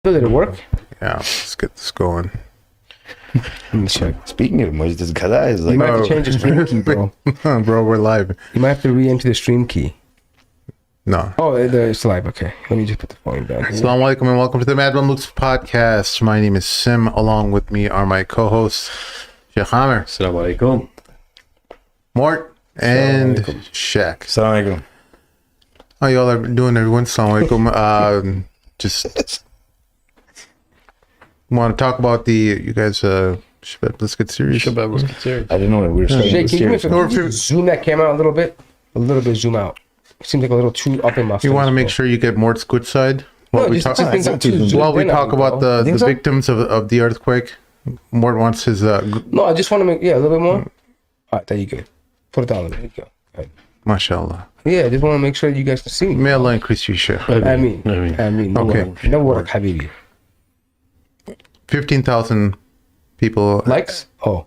Did it work? Yeah, let's get this going. Let me check. Speaking of which, this guy is You like, might have to change the stream key, bro. Bro, we're live. You might have to re-enter the stream key. No. Oh, it's live. Okay. Let me just put the phone down. Assalamu alaikum and welcome to the Mamluks podcast. My name is Sim. Along with me are my co-hosts, Sheikh Hamer, Assalamu alaikum. Mort, and Shaq. Assalamu alaikum. How y'all are doing, everyone? Assalamu alaikum. Just want to talk about you guys, let's get serious. Shabab, let's get serious. I didn't know that we were starting Jay, this can you, series. can you zoom that camera out a little bit? A little bit zoom out. It seems like a little too up in my face. You want to make bro. sure you get Mort's good side? No, While we just talk, think I'm too zoomed while we in talk on you, about bro. the so? victims of the earthquake, Mort wants his... No, I just want to make, a little bit more. All right, there you go. Put it down a little bit. There you go. Right. Mashallah. Yeah, I just want to make sure you guys can see me. May Allah increase you, Sheikh. I mean, no Okay. work. No work, Habibi. 15,000 people. Likes? Oh.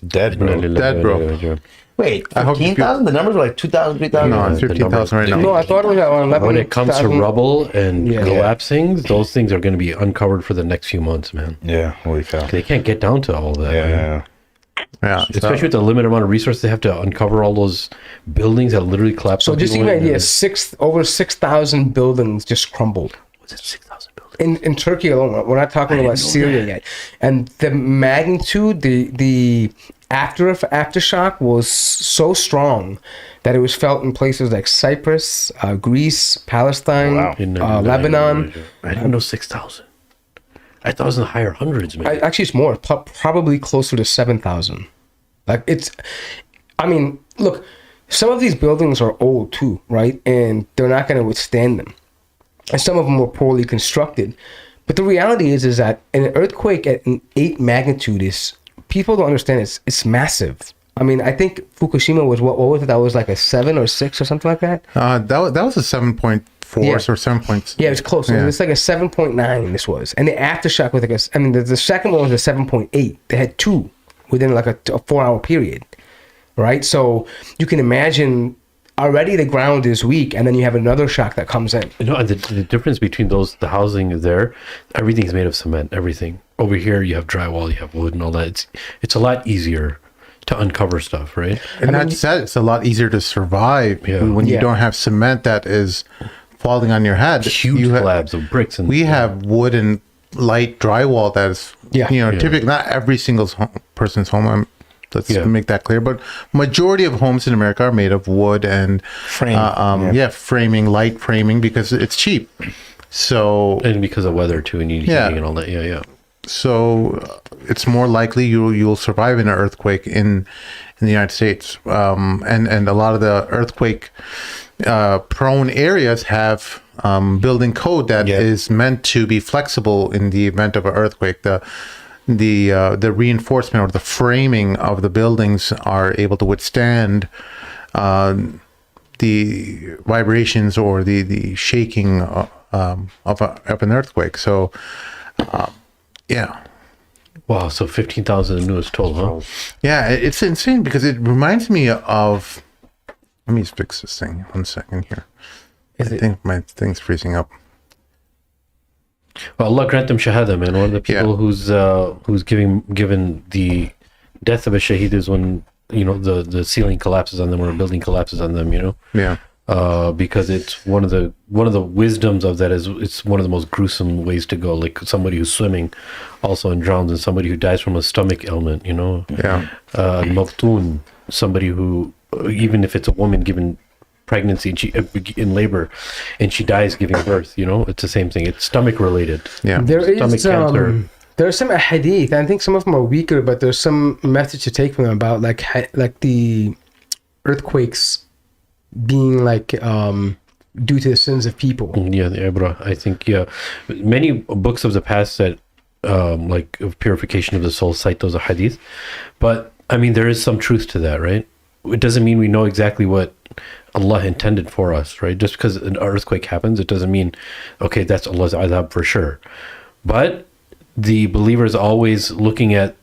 Dead, bro. Dead, bro. Wait, I hope 15,000? The numbers were like 2,000, 3,000? No, it's 15,000 right now. No, I thought it was at 11,000. When it comes to rubble and Yeah. collapsing, those things are going to be uncovered for the next few months, man. Yeah, holy cow. They can't get down to all that. man. Yeah. Yeah, Especially with the limited amount of resources, they have to uncover all those buildings that literally collapsed. So on just to people give you an and- idea, over 6,000 buildings just crumbled. Was it 6,000 buildings? In Turkey alone, we're not talking about Syria yet. And the magnitude, the aftershock was so strong that it was felt in places like Cyprus, Greece, Palestine, Wow. Lebanon. I didn't know 6,000. I thought it was in the higher hundreds, man. Actually, it's more, probably closer to 7,000. Like look, some of these buildings are old too, right? And they're not going to withstand them. And some of them were poorly constructed. But the reality is that an earthquake at an 8 magnitude is, people don't understand, it's massive. I mean, I think Fukushima was, what was it? That was like a 7 or 6 or something like that? that was a 7.4 Yeah. or 7 points. Yeah, it was close. Yeah. It's like a 7.9 this was. And the aftershock was like the second one was a 7.8. They had 2 within like a 4-hour period, right? So you can imagine already the ground is weak, and then you have another shock that comes in. You know, and the difference between the housing is there, everything's made of cement, everything. Over here, you have drywall, you have wood and all that. It's a lot easier to uncover stuff, right? And that's that. It's a lot easier to survive when you Yeah. don't have cement that is falling on your head. Huge slabs of bricks. And We have wood and light drywall that is, typically not every single person's home. Let's make that clear. But majority of homes in America are made of wood and framing, light framing, because it's cheap. So And because of weather too, and you heating and all that. Yeah. So it's more likely you'll survive in an earthquake in the United States. And a lot of the earthquake prone areas have building code that is meant to be flexible in the event of an earthquake. The reinforcement or the framing of the buildings are able to withstand the vibrations or the shaking of an earthquake. So Wow. So 15,000 the newest toll, huh? yeah, it's insane because it reminds me of. Let me fix this thing. 1 second here. I think my thing's freezing up. Well, Allah grant them shahada, man. One of the people who's given the death of a shaheed is when the ceiling collapses on them or a building collapses on them. Yeah. Because it's one of the wisdoms of that is it's one of the most gruesome ways to go. Like somebody who's swimming also and drowns, and somebody who dies from a stomach ailment. Yeah. Mabtoon, somebody who, even if it's a woman given pregnancy and she in labor and she dies giving birth, it's the same thing. It's stomach related. Yeah. There Stomach is cancer. there's some hadith. I think some of them are weaker, but there's some message to take from them about like the earthquakes being like due to the sins of people. Yeah, the Ibra. I think many books of the past that like of purification of the soul cite those hadith, but I mean there is some truth to that, right? It doesn't mean we know exactly what Allah intended for us, right? Just because an earthquake happens, it doesn't mean okay, that's Allah's azab for sure. But the believer is always looking at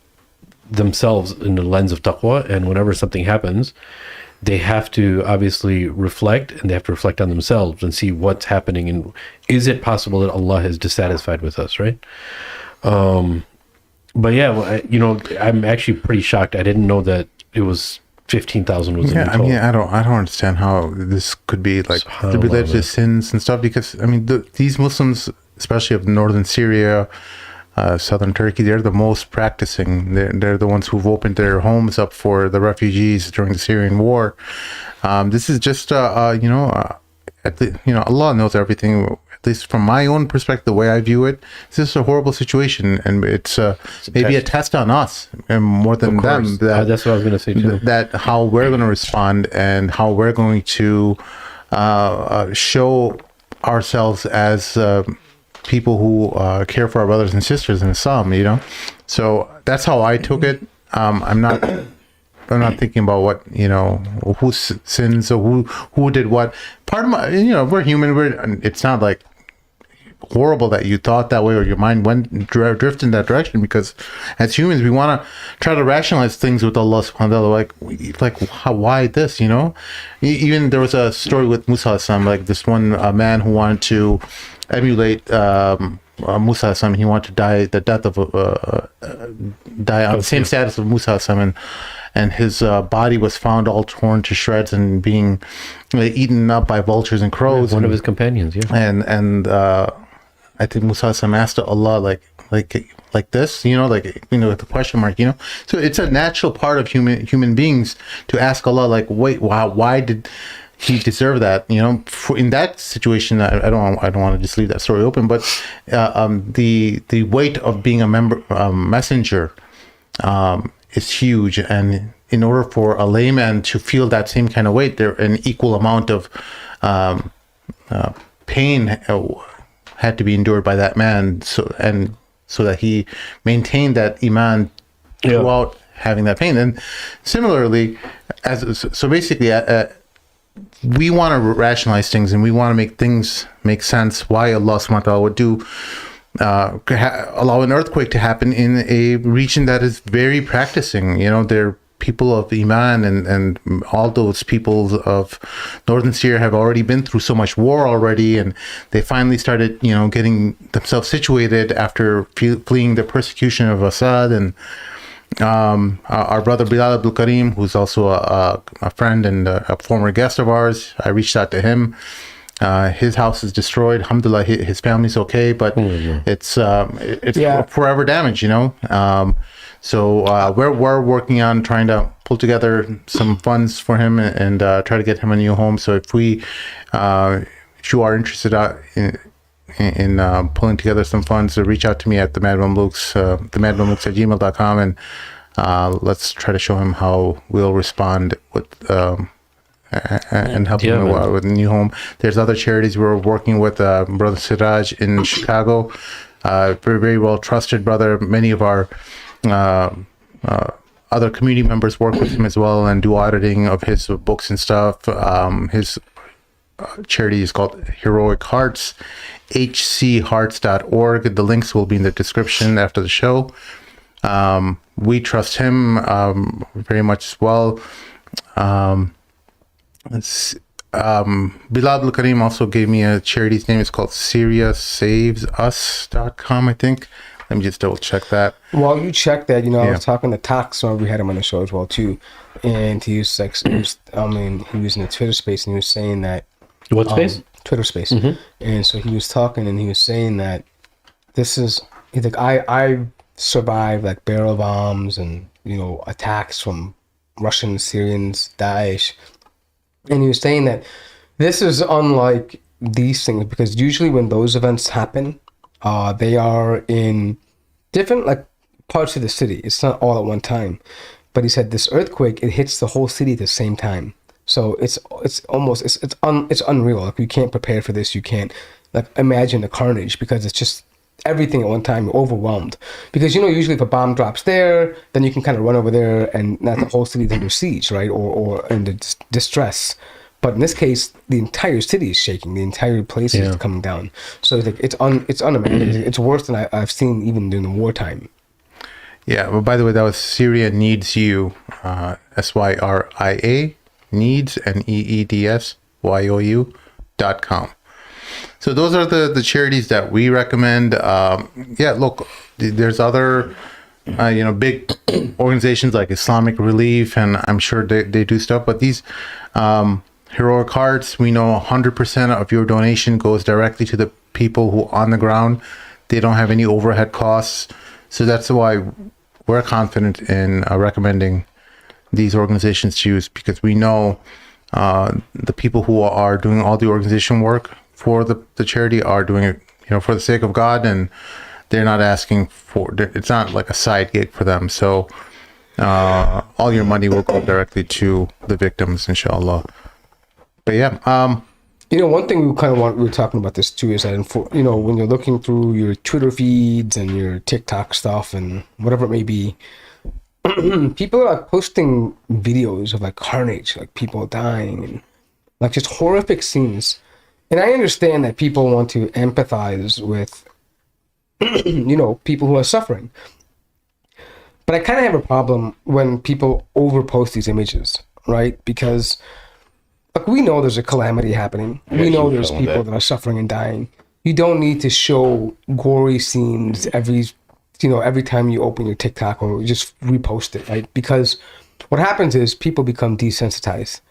themselves in the lens of taqwa, and whenever something happens, they have to obviously reflect, and they have to reflect on themselves and see what's happening, and is it possible that Allah is dissatisfied with us, right? But yeah, well, I'm actually pretty shocked. I didn't know that it was 15,000 was Yeah, the I total. mean, I don't understand how this could be like SubhanAllah, related to man. sins and stuff. Because I mean, these Muslims, especially of northern Syria, southern Turkey, they're the most practicing. They're the ones who've opened their homes up for the refugees during the Syrian war. This is just, Allah knows everything. At least from my own perspective, the way I view it, this is a horrible situation, and it's maybe a test on us, and more than Of them. course. That's what I was going to say too. That how we're going to respond and how we're going to show ourselves as people who care for our brothers and sisters in Islam. So that's how I took it. I'm not thinking about what who sins or who did what. Part of my we're human. It's not like horrible that you thought that way or your mind went drift in that direction, because as humans we want to try to rationalize things with Allah subhanahu wa ta'ala, like why this, even there was a story with Musa alayhi salam, like this one man who wanted to emulate Musa alayhi salam. He wanted to die the death of die on the same status of Musa alayhi salam, and his body was found all torn to shreds and being eaten up by vultures and crows. One of his companions, yeah. And I think Musa Sam asked Allah like this, with the question mark, So it's a natural part of human beings to ask Allah, like, wait, why did he deserve that? In that situation, I don't want to just leave that story open, but the weight of being a messenger is huge, and in order for a layman to feel that same kind of weight, there an equal amount of pain had to be endured by that man, so that he maintained that iman throughout having that pain. And similarly, basically, we want to rationalize things, and we want to make things make sense. Why Allah subhanahu wa ta'ala would do allow an earthquake to happen in a region that is very practicing. They're people of Iman, and all those peoples of northern Syria have already been through so much war already, and they finally started, getting themselves situated after fleeing the persecution of Assad. And our brother Bilal Abdul Karim, who's also a friend and a former guest of ours, I reached out to him. His house is destroyed. Alhamdulillah, his family's okay, but it's forever damage, So we're working on trying to pull together some funds for him and try to get him a new home. So if you are interested in pulling together some funds, reach out to me at the Mamluks, themadmamluks@gmail.com, and let's try to show him how we'll respond with and help him with a new home. There's other charities we're working with. Brother Siraj in Chicago, very, very well trusted brother. Many of our other community members work with him as well and do auditing of his books and stuff. His charity is called Heroic Hearts, hchearts.org. The links will be in the description after the show. We trust him very much as well. Bilal Abdul Karim also gave me a charity's name. It's called SyriaSavesUs.com, I think. Let me just double check that. While you check that, I was talking to Tax, so we had him on the show as well too, and he was like, he was in the Twitter space, and he was saying that What space? Twitter space, and so he was talking, and he was saying that he's like, I survived like barrel bombs and attacks from Russians, Syrians, Daesh, and he was saying that this is unlike these things, because usually when those events happen, they are in different parts of the city. It's not all at one time. But he said this earthquake, it hits the whole city at the same time. So it's unreal. Like, you can't prepare for this. You can't imagine the carnage, because it's just everything at one time. You're overwhelmed. Because usually if a bomb drops there, then you can kind of run over there, and not the whole city is under siege, right? Or under distress. But in this case, the entire city is shaking. The entire place is coming down. So it's unimaginable. It's worse than I've seen even during the wartime. Yeah. Well, by the way, that was Syria Needs You, SYRIA needs, NEEDSYOU.com. So those are the charities that we recommend. Yeah, look, there's other big organizations like Islamic Relief, and I'm sure they do stuff. But these Heroic Hearts, we know 100% of your donation goes directly to the people who on the ground. They don't have any overhead costs. So that's why we're confident in recommending these organizations to use, because we know the people who are doing all the organization work for the charity are doing it, for the sake of God, and they're not asking for, it's not like a side gig for them. So all your money will go directly to the victims, inshallah. But yeah, one thing we were talking about this too is that, when you're looking through your Twitter feeds and your TikTok stuff and whatever it may be, people are like posting videos of like carnage, like people dying and like just horrific scenes. And I understand that people want to empathize with, people who are suffering. But I kind of have a problem when people overpost these images, right? Because like we know there's a calamity happening. We know there's people that are suffering and dying. You don't need to show gory scenes every time you open your TikTok or just repost it, right? Because what happens is people become desensitized,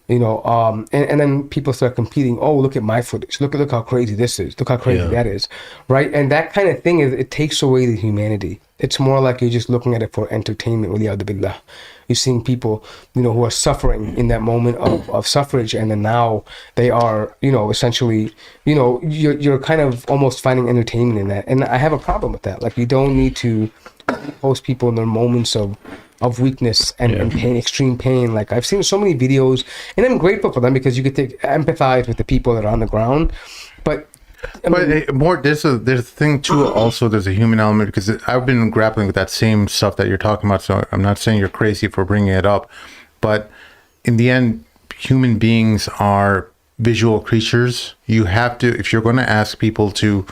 and then people start competing. Oh, look at my footage. Look how crazy this is. Look how crazy that is, right? And that kind of thing it takes away the humanity. It's more like you're just looking at it for entertainment. Billah. You're seeing people, who are suffering in that moment of suffrage, and then now they are, essentially, you're kind of almost finding entertainment in that. And I have a problem with that. Like, you don't need to post people in their moments of weakness and pain, extreme pain. Like, I've seen so many videos, and I'm grateful for them because you get to empathize with the people that are on the ground. But there's a thing too. Also, there's a human element, because I've been grappling with that same stuff that you're talking about. So I'm not saying you're crazy for bringing it up, but in the end, human beings are visual creatures. You have to, if you're going to ask people to,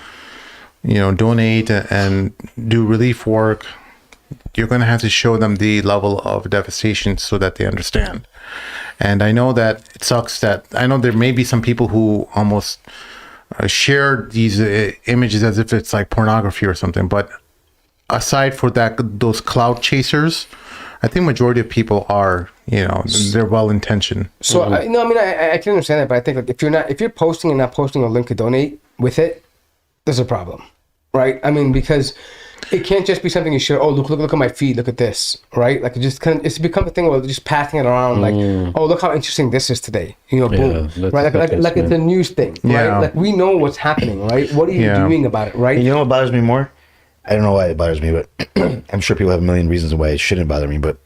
donate and do relief work, you're going to have to show them the level of devastation so that they understand. And I know that it sucks that I know there may be some people who almost share these images as if it's like pornography or something. But aside for that, those cloud chasers, I think majority of people are, they're well intentioned. So I can understand that, but I think like if you're posting and not posting a link to donate with it, there's a problem, right? I mean, because it can't just be something you share. Oh, look at my feed. Look at this, right? Like it's become a thing where just passing it around. Like, oh, look how interesting this is today. Boom, right? Like it's a news thing, right? Yeah. Like we know what's happening, right? What are you doing about it, right? And you know what bothers me more? I don't know why it bothers me, but I'm sure people have a million reasons why it shouldn't bother me. But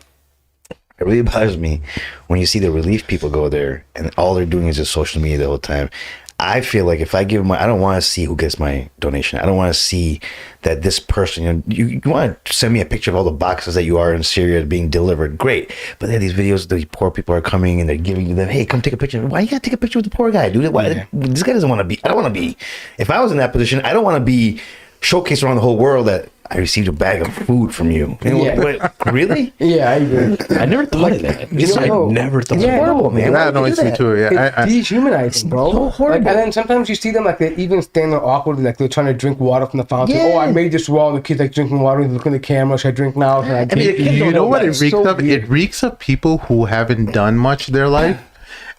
it really bothers me when you see the relief people go there and all they're doing is just social media the whole time. I feel like if I give I don't want to see who gets my donation. I don't want to see that this person, you want to send me a picture of all the boxes that you are in Syria being delivered. Great. But then these videos, these poor people are coming and they're giving you them, hey, come take a picture. Why you got to take a picture with the poor guy, dude? Why? This guy doesn't want to be, I don't want to be, if I was in that position, I don't want to be showcased around the whole world that I received a bag of food from you. Really? Yeah, I agree. I never thought of that. I never thought of It's horrible, man. That annoys me too. Yeah, It's dehumanizing, bro. So horrible. And then sometimes you see them like they even stand there awkwardly, like they're trying to drink water from the fountain. Yeah. Oh, I made this wall. The kid's like drinking water. He's looking at the camera. Should I drink now? Should I drink? you know what it reeks so of? weird. It reeks of people who haven't done much in their life.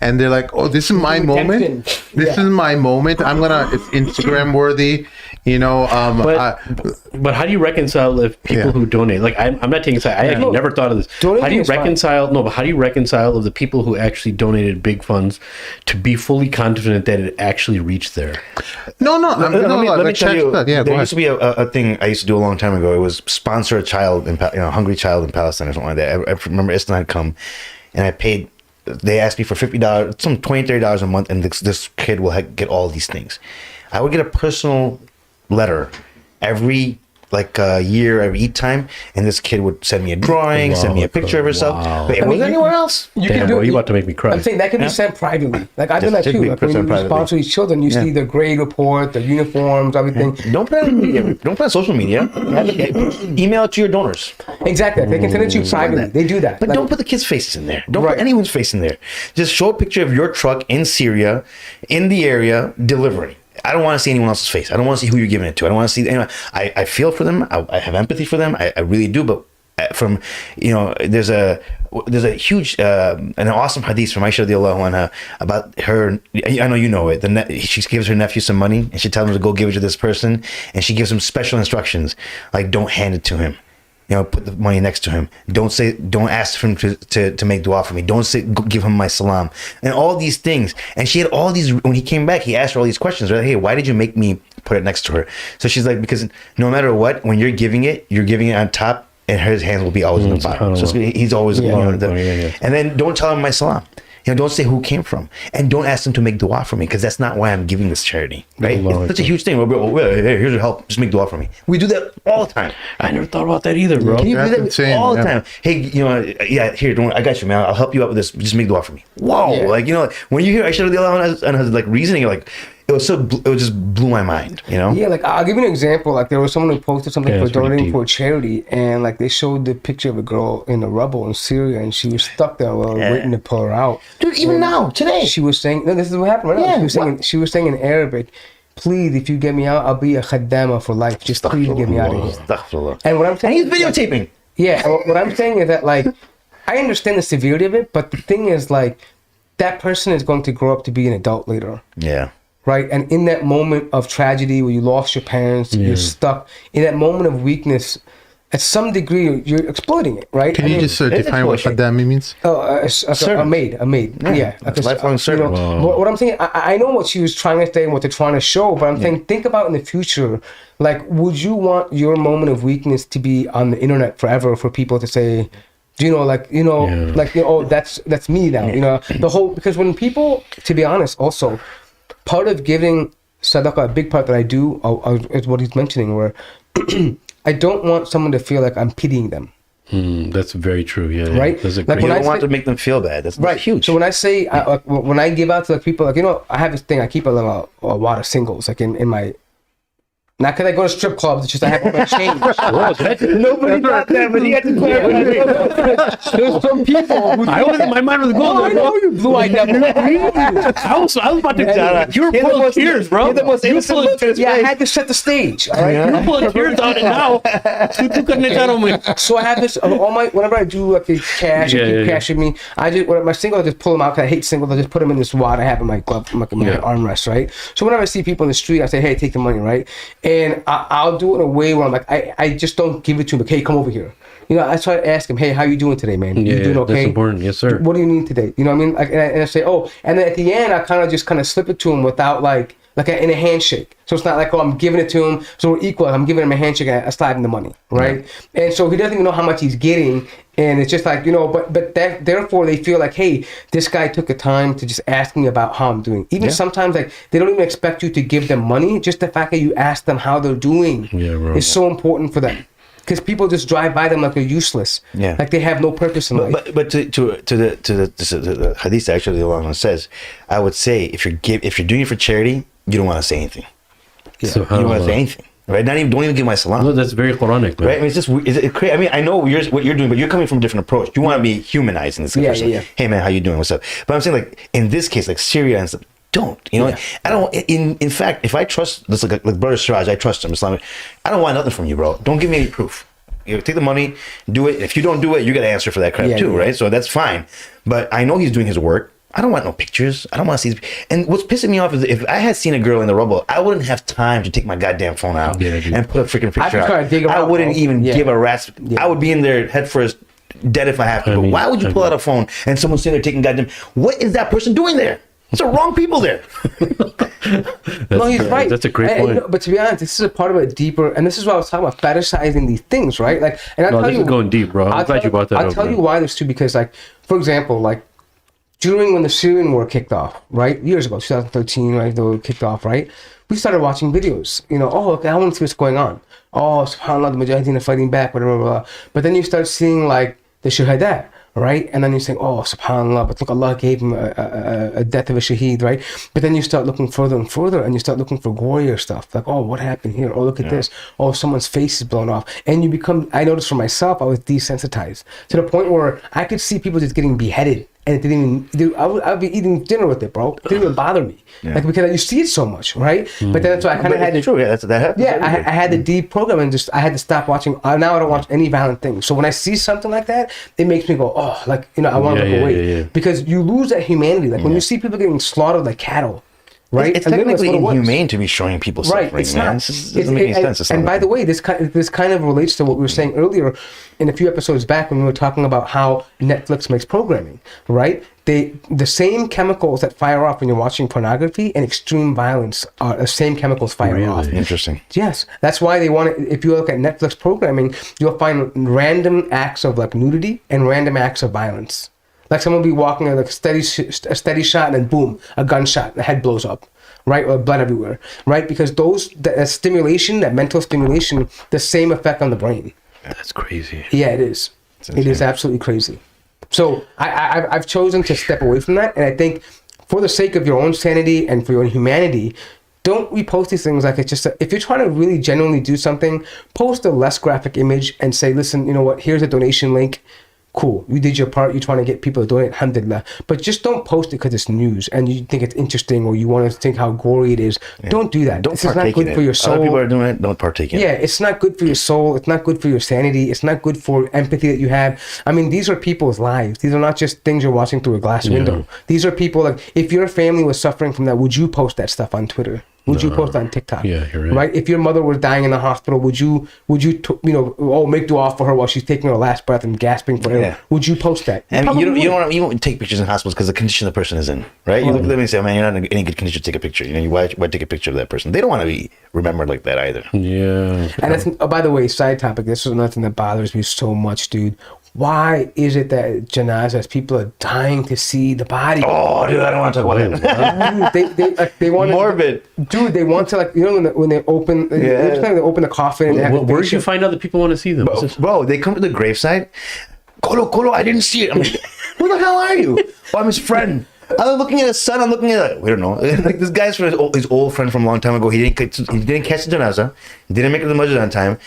And they're like, oh, this is my moment. This is my moment. It's Instagram worthy, But how do you reconcile if people who donate, like I'm not taking side, I actually never thought of this. How do you reconcile, but how do you reconcile of the people who actually donated big funds to be fully confident that it actually reached there? No, Let me tell you, yeah, there used to be a thing I used to do a long time ago. It was sponsor a child, a hungry child in Palestine or something like that. I remember Islam had come and I paid, they asked me for $50, some $20, $30 a month, and this kid will get all these things. I would get a personal letter every like a year every Eid time, and this kid would send me a drawing, send me a picture of herself. Wow. But it wasn't anywhere else. You Damn, can do bro, it. you about to make me cry. I'm saying that can be sent privately. Like I've done that Just too. be Like when you sent privately. sponsor these children, you see their grade report, their uniforms, everything. Don't put it on media. Don't put it on social media. Email it to your donors. Exactly. They can send it to you privately. They do that. But Like, don't put the kids' faces in there. Don't Right. put anyone's face in there. Just show a picture of your truck in Syria, in the area, delivering. I don't want to see anyone else's face. I don't want to see who you're giving it to. I don't want to see anyone. I feel for them. I have empathy for them. I really do. But from, there's a huge, an awesome hadith from Aisha radiallahu anha about her. I know you know it. She gives her nephew some money and she tells him to go give it to this person. And she gives him special instructions, like don't hand it to him. Put the money next to him. Don't ask him to make dua for me. Don't give him my salam. And all these things. And she had all these, when he came back, he asked her all these questions, right? Hey, why did you make me put it next to her? So she's like, because no matter what, when you're giving it on top, and his hands will be always on the bottom. So he's always, and then don't tell him my salam. Don't say who came from, and don't ask them to make dua for me, because that's not why I'm giving this charity, right? It's such a huge thing. Hey, here's your help. Just make dua for me. We do that all the time. I never thought about that either, bro. Can you do that insane, all the yeah. time? Hey, here, don't worry, I got you, man. I'll help you out with this. Just make dua for me. Whoa, when you hear Aisha radiallahu anha and her like reasoning, you're like, it just blew my mind, Yeah, like I'll give you an example. Like there was someone who posted something for it's pretty donating deep. for a charity, and like they showed the picture of a girl in the rubble in Syria, and she was stuck there waiting to pull her out. Dude, even now, today. She was saying, no, this is what happened right now. She was saying in Arabic, please, if you get me out, I'll be a khaddama for life. Just please get me out of here. Astaghfirullah. And what I'm saying, And he's videotaping. yeah, and what I'm saying is that like I understand the severity of it, but the thing is like that person is going to grow up to be an adult later. Yeah. Right, and in that moment of tragedy where you lost your parents, you're stuck in that moment of weakness. At some degree, you're exploiting it, right? Can you just define what Khaddami means? A maid. Yeah, That's lifelong servant. What I'm saying, I know what she was trying to say and what they're trying to show, but I'm saying, think about in the future, like, would you want your moment of weakness to be on the internet forever for people to say, oh, that's me now, the whole, because when people, to be honest, also, part of giving sadaqah, a big part that I do is what he's mentioning, where I don't want someone to feel like I'm pitying them. That's very true. Yeah. Right? That's a Like great. You when don't want to make them feel bad. That's Right. huge. So when I say, when I give out to people, like, I have this thing, I keep a lot of singles, like in my, not because I go to strip clubs, it's just I have my change. Nobody thought that, but he had to clarify. There's some people who my mind was going I there, bro. know you blue-eyed devil. I was about to. You were pulling tears, bro. You're the most innocent look in his Yeah, I face. had to set the stage. All right. You're pulling tears out, and now tú carne echaron. So I have this whenever I do like the cash, I keep cash with me. I just my singles, I just pull them out because I hate singles. I just put them in this wad I have in my glove, my armrest, right? So whenever I see people in the street, I say, hey, take the money, right? And I'll do it in a way where I'm like, I just don't give it to him. Like, hey, come over here. I try to ask him, hey, how you doing today, man? You doing okay? That's important. Yes, sir. What do you need today? You know what I mean? Like, and I say, oh, and then at the end, I kind of slip it to him without in a handshake. So it's not like, oh, I'm giving it to him, so we're equal. I'm giving him a handshake and I slide him the money, right? And so he doesn't even know how much he's getting. And it's just like, but therefore they feel like, hey, this guy took the time to just ask me about how I'm doing. Even sometimes, like, they don't even expect you to give them money. Just the fact that you ask them how they're doing is so important for them. Because people just drive by them like they're useless. Yeah. Like they have no purpose in life. But to the hadith actually the long one says, I would say if you're doing it for charity, you don't want to say anything. Yeah. So you don't want to say anything. Right? Don't even give my salam. No, that's very Quranic, man. Right? I mean, it's just crazy. I mean, I know what you're doing, but you're coming from a different approach. You want to be humanizing this person. Yeah. Hey man, how you doing? What's up? But I'm saying, like, in this case, like Syria and stuff, don't. I don't. In fact, if I trust this, like brother Siraj, I trust him. Islamic. I don't want nothing from you, bro. Don't give me any proof. Take the money, do it. If you don't do it, you got to answer for that crap too, right? So that's fine. But I know he's doing his work. I don't want no pictures. I don't want to see. And what's pissing me off is if I had seen a girl in the rubble, I wouldn't have time to take my goddamn phone out and put a freaking picture out. I wouldn't even give a rat's. I would be in there head first, dead if I have to. But why would you pull out a phone and someone's sitting there taking goddamn? What is that person doing there? It's the wrong people there. No, he's right. That's a great point. But to be honest, this is a part of a deeper, and this is what I was talking about, fetishizing these things, right? Like, and this is going deep, bro. I'm glad you brought that up. I'll tell you why this too, because, like, for example, like, during when the Syrian war kicked off, right? Years ago, 2013, right? The war kicked off, right? We started watching videos, oh, okay, I want to see what's going on. Oh, subhanAllah, the Mujahideen are fighting back, whatever, blah, blah. But then you start seeing like the Shuhada, right? And then you think, oh, subhanAllah, but look, Allah gave him a death of a shaheed, right? But then you start looking further and further, and you start looking for gorier stuff. Like, oh, what happened here? Oh, look at this. Oh, someone's face is blown off. And you become, I noticed for myself, I was desensitized to the point where I could see people just getting beheaded. And it didn't even, dude, I would be eating dinner with it, bro. It didn't even bother me. Like, because you see it so much, right? But then so I kind of had to. True, yeah, that happens. Yeah, I had to deprogram and I had to stop watching. Now I don't watch any violent things. So when I see something like that, it makes me go, oh, like, I want to look away. Because you lose that humanity. Like when you see people getting slaughtered like cattle, right? It's technically inhumane to be showing people suffering, right, it's man. not. It doesn't make any sense. And by the way, this kind of relates to what we were saying earlier in a few episodes back when we were talking about how Netflix makes programming, right? The same chemicals that fire off when you're watching pornography and extreme violence are the same chemicals fire off. Interesting. Yes, that's why they want it. If you look at Netflix programming, you'll find random acts of like nudity and random acts of violence. Like someone will be walking at like a steady shot and then boom, a gunshot, the head blows up, right? Or blood everywhere, right? Because that stimulation, that mental stimulation, the same effect on the brain. That's crazy. Yeah, it is. It is absolutely crazy. So I've chosen to step away from that, and I think for the sake of your own sanity and for your own humanity, don't repost these things like it's just if you're trying to really genuinely do something, post a less graphic image and say, listen, you know what? Here's a donation link. Cool, you did your part. You're trying to get people to donate, alhamdulillah. But just don't post it because it's news and you think it's interesting or you want to think how gory it is. Yeah. Don't do that. This is not good for your soul. Other people are doing it. Don't partake in it. Yeah, it's not good for your soul. It's not good for your sanity. It's not good for empathy that you have. I mean, these are people's lives. These are not just things you're watching through a glass window. These are people like, if your family was suffering from that, would you post that stuff on Twitter? Would you post on TikTok? Yeah, you're right. Right? If your mother was dying in the hospital, would you make dua for her while she's taking her last breath and gasping for air? Yeah. Would you post that? And you don't want to take pictures in hospitals because the condition the person is in, right? You look at them and say, oh, man, you're not in any good condition to take a picture. Why take a picture of that person? They don't want to be remembered like that either. Yeah. And that's, by the way, side topic, this is nothing that bothers me so much, dude. Why is it that janazas, people are dying to see the body? Oh, dude, I don't want to talk about that. They want morbid. Dude, they want to when they open, they open the coffin. Where did you find out that people want to see them? Bro, they come to the graveside. Colo, I didn't see it. I'm like, who the hell are you? Oh, I'm his friend. I'm looking at his son. I'm looking at we don't know. Like this guy's from his old friend from a long time ago. He didn't catch the janaza. Didn't make it to the masjid on time.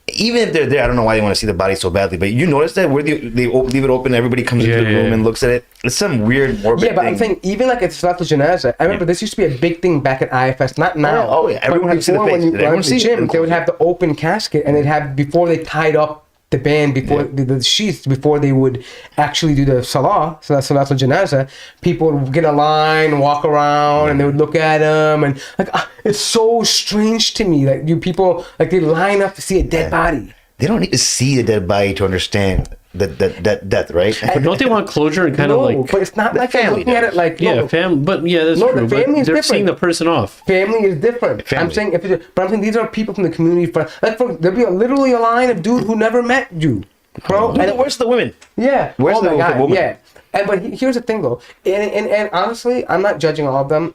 Even if they're there, I don't know why they want to see the body so badly. But you notice that where they leave it open, everybody comes into the room and looks at it. It's some weird morbid thing. Yeah, but I'm saying even like it's Salatul Janaza. I remember this used to be a big thing back at IFS. Not now. Oh yeah, everyone had to see the face. When you went to the gym, they would have the open casket, and they'd have before they tied up the band before the sheath before they would actually do the Salatul Janaza. People would get a line, walk around, and they would look at them, and like it's so strange to me. Like you people like they line up to see a dead body. They don't need to see a dead body to understand that death, right? But don't they want closure and kind of like? But it's not like they're looking at it like family. But that's true. The family is they're different. Seeing the person off. Family is different. I'm saying, but I'm saying these are people from the community. There'll be literally a line of dude who never met you, bro. And where's the women? Yeah, where's the woman? Yeah, but here's the thing though, and honestly, I'm not judging all of them.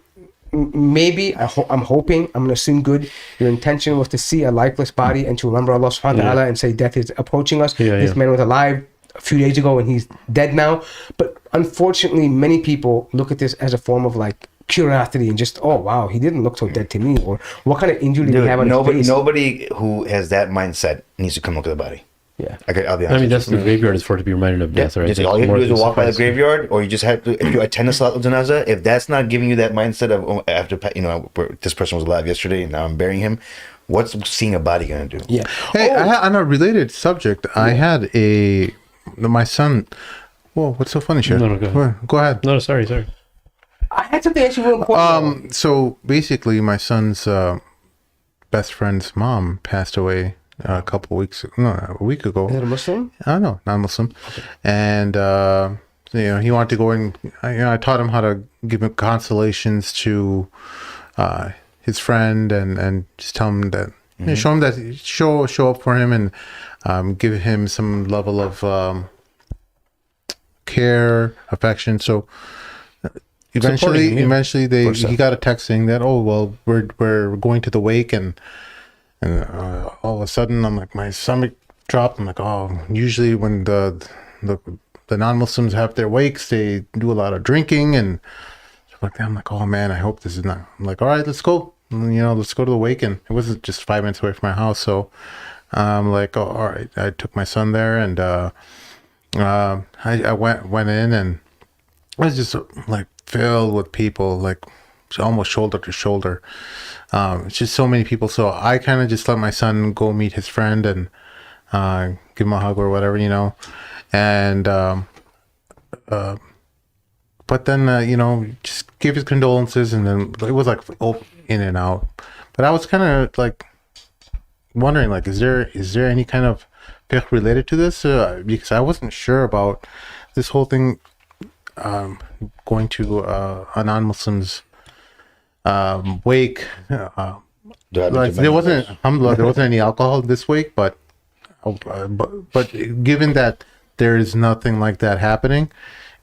Maybe I'm hoping, I'm gonna assume good. Your intention was to see a lifeless body and to remember Allah subhanahu wa ta'ala and say death is approaching us. This man was alive a few days ago and he's dead now. But unfortunately, many people look at this as a form of like curiosity and just, oh wow, he didn't look so dead to me, or what kind of injury did he have on his face? Nobody who has that mindset needs to come look at the body. Yeah, I'll be honest. I mean, that's the graveyard is for to be reminded of death, right? All you have to do is walk by the graveyard, or you just have to, if you attend a Salatul Janaza, if that's not giving you that mindset of after this person was alive yesterday and now I'm burying him, what's seeing a body gonna do? Yeah. Hey, on a related subject, I had my son. Whoa, what's so funny, Sheriff? No, go ahead. Go ahead. No, sorry. I had something actually real important. So basically, my son's best friend's mom passed away a week ago. Is it a Muslim? No, non-Muslim. Okay. And he wanted to go and I taught him how to give him consolations to his friend and just tell him that show him that show up for him and give him some level of care, affection. So Supporting him, yeah. Eventually, he got a text saying that, oh well, we're going to the wake, and all of a sudden, I'm like, my stomach dropped. I'm like, oh, usually when the non-Muslims have their wakes, they do a lot of drinking and stuff like that. I'm like, oh man, I hope this is not. I'm like, all right, let's go. Let's go to the wake, and it wasn't just 5 minutes away from my house, so I'm like, oh, all right. I took my son there, and I went in, and it was just like filled with people, like almost shoulder to shoulder. It's just so many people. So I kind of just let my son go meet his friend and give him a hug or whatever, and but then just give his condolences, and then it was like in and out. But I was kind of like wondering, like, is there any kind of fiqh related to this? Because I wasn't sure about this whole thing going to a non-Muslim's wake. Like there wasn't, alhamdulillah, there wasn't any alcohol this wake, but given that there is nothing like that happening,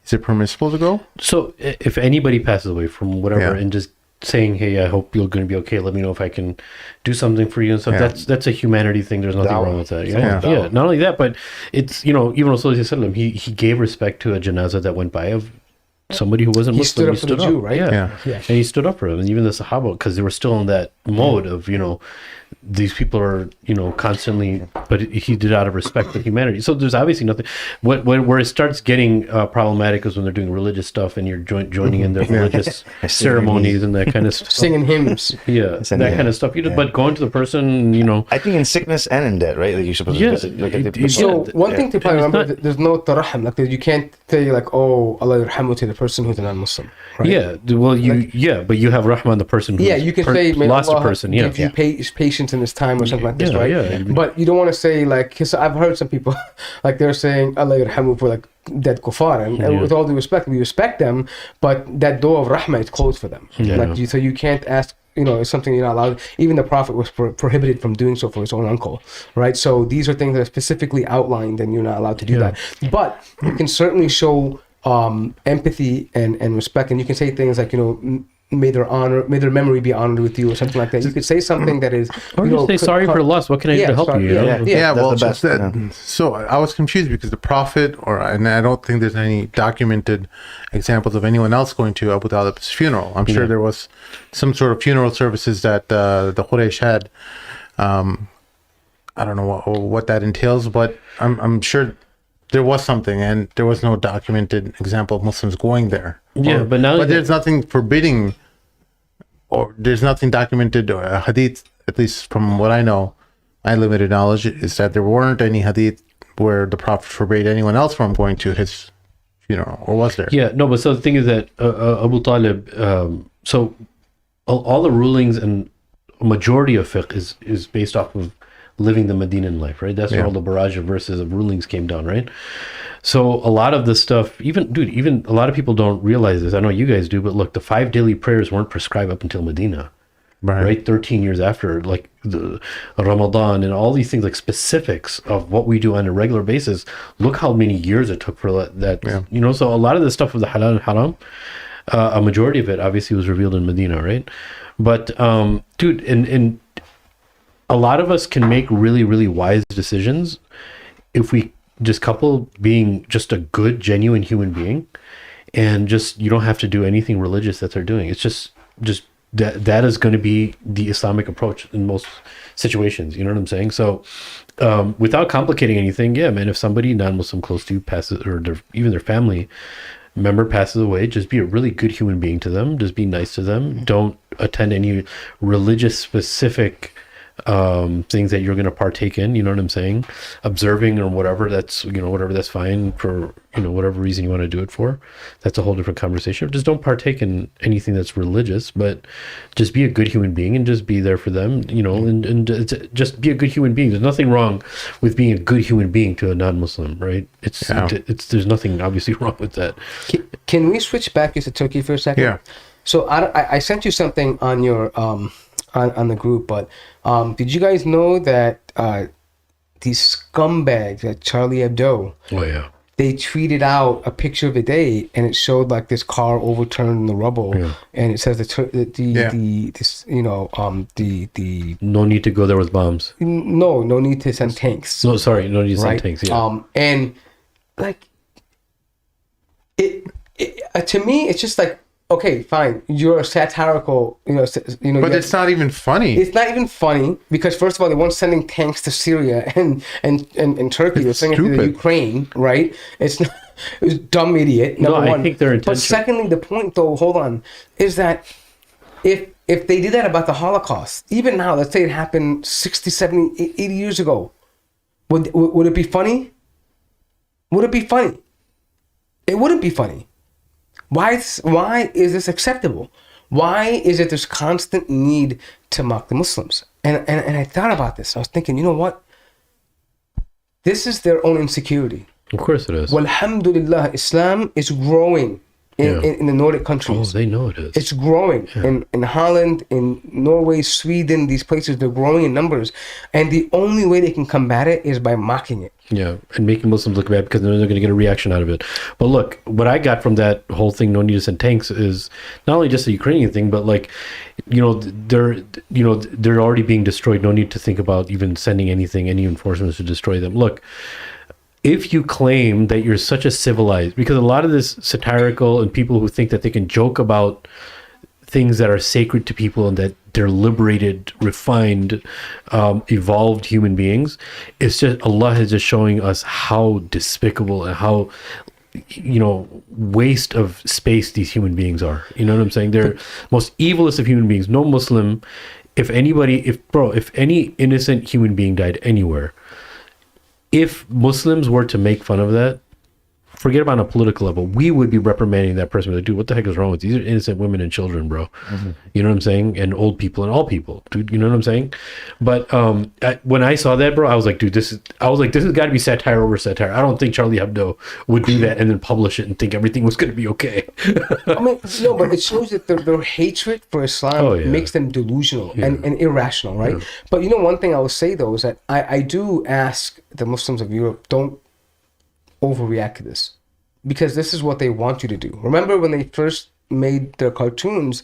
is it permissible to go? So if anybody passes away from whatever, and just saying, hey, I hope you're going to be okay, let me know if I can do something for you and stuff, that's a humanity thing. There's nothing wrong with that. Yeah. Not only that, but it's, even Rasulullah, he gave respect to a janazah that went by of somebody who wasn't Muslim. He stood up for the Jew, right? Yeah. And he stood up for him, and even the Sahaba, because they were still in that mode of, these people are, constantly, but he did out of respect for humanity. So there's obviously nothing. Where it starts getting problematic is when they're doing religious stuff and you're joining in their religious ceremonies and that kind of stuff. Singing hymns. Yeah, that kind of stuff. But going to the person, I think in sickness and in death, right? Like you're supposed to visit. So one thing to probably remember, there's no tarahum. Like you can't say like, oh, Allah yarhamu to the person who's a non-Muslim. Right? Yeah. Well, but you have rahmah on the person who you can say lost a person. Yeah. Give you patience in this time or something like this, right? Yeah. But you don't want to say like, cause I've heard some people like they're saying Allah yarhamu for like dead kuffar, and with all due respect, we respect them, but that door of rahmah is closed for them. So you can't ask. It's something you're not allowed. Even the Prophet was prohibited from doing so for his own uncle, right? So these are things that are specifically outlined, and you're not allowed to do that. But you can certainly show empathy and respect, and you can say things like, may their memory be honored with you, or something like that. You could say something that is, or just say sorry for loss. What can I do to help you? So I was confused because the Prophet, and I don't think there's any documented examples of anyone else going to Abu Talib's funeral. I'm sure there was some sort of funeral services that the Quraysh had. I don't know what that entails, but I'm sure there was something, and there was no documented example of Muslims going there. But there's nothing forbidding, or there's nothing documented, or hadith, at least from what I know, my limited knowledge, is that there weren't any hadith where the Prophet forbade anyone else from going to his funeral, or was there? But so the thing is that Abu Talib, so all the rulings and majority of fiqh is based off of living the Medinan life, right? That's where all the barrage of verses of rulings came down, right? So a lot of the stuff, even a lot of people don't realize this. I know you guys do, but look, the 5 daily prayers weren't prescribed up until Medina, right? 13 years after, like the Ramadan and all these things, like specifics of what we do on a regular basis. Look how many years it took for that. So a lot of the stuff of the halal and haram, a majority of it obviously was revealed in Medina, right? But and a lot of us can make really, really wise decisions if we just couple being just a good, genuine human being, and just, you don't have to do anything religious that they're doing. It's just that is going to be the Islamic approach in most situations. You know what I'm saying? So without complicating anything, man, if somebody non-Muslim close to you passes, or even their family member passes away, just be a really good human being to them. Just be nice to them. Don't attend any religious specific things that you're going to partake in, you know what I'm saying, observing or whatever, that's that's fine for whatever reason you want to do it for. That's a whole different conversation. Just don't partake in anything that's religious, but just be a good human being and just be there for them, and just be a good human being. There's nothing wrong with being a good human being to a non-Muslim, right? It's there's nothing obviously wrong with that. Can we switch back to Turkey for a second? So I sent you something on your on the group, but did you guys know that these scumbags at Charlie Hebdo they tweeted out a picture of the day, and it showed like this car overturned in the rubble, and it says no need to go there with bombs. no need to send tanks. No, sorry, no need to send tanks. Yeah. And like it to me, it's just like, okay, fine, you're a satirical, But it's not even funny. It's not even funny because first of all, they weren't sending tanks to Syria and Turkey. They're sending it to the Ukraine, right? It was dumb idiot. Number one. I think they're intentional. But secondly, the point though, hold on, is that if they did that about the Holocaust, even now, let's say it happened 60, 70, 80 years ago, would it be funny? Would it be funny? It wouldn't be funny. Why is this acceptable? Why is it this constant need to mock the Muslims? And I thought about this. I was thinking, you know what? This is their own insecurity. Of course it is. Walhamdulillah, Islam is growing in the Nordic countries. Oh, they know it is. It's growing in Holland, in Norway, Sweden. These places, they're growing in numbers, and the only way they can combat it is by mocking it. Yeah, and making Muslims look bad because they're going to get a reaction out of it. But look, what I got from that whole thing, no need to send tanks, is not only just the Ukrainian thing, but like, they're already being destroyed. No need to think about even sending any enforcements to destroy them. Look, if you claim that you're such a civilized, because a lot of this satirical and people who think that they can joke about things that are sacred to people and that they're liberated, refined, evolved human beings, it's just Allah is just showing us how despicable and how waste of space these human beings are. You know what I'm saying? They're most evilest of human beings. No Muslim, if any innocent human being died anywhere, if Muslims were to make fun of that, forget about on a political level, we would be reprimanding that person. Like, dude, what the heck is wrong with you? These are innocent women and children, bro. Mm-hmm. You know what I'm saying? And old people and all people, dude. You know what I'm saying? But when I saw that, bro, I was like, dude, this has got to be satire over satire. I don't think Charlie Hebdo would do that and then publish it and think everything was going to be okay. I mean, no, but it shows that their hatred for Islam makes them delusional and irrational, right? Yeah. But one thing I will say though is that I do ask the Muslims of Europe, don't overreact to this, because this is what they want you to do. Remember when they first made their cartoons,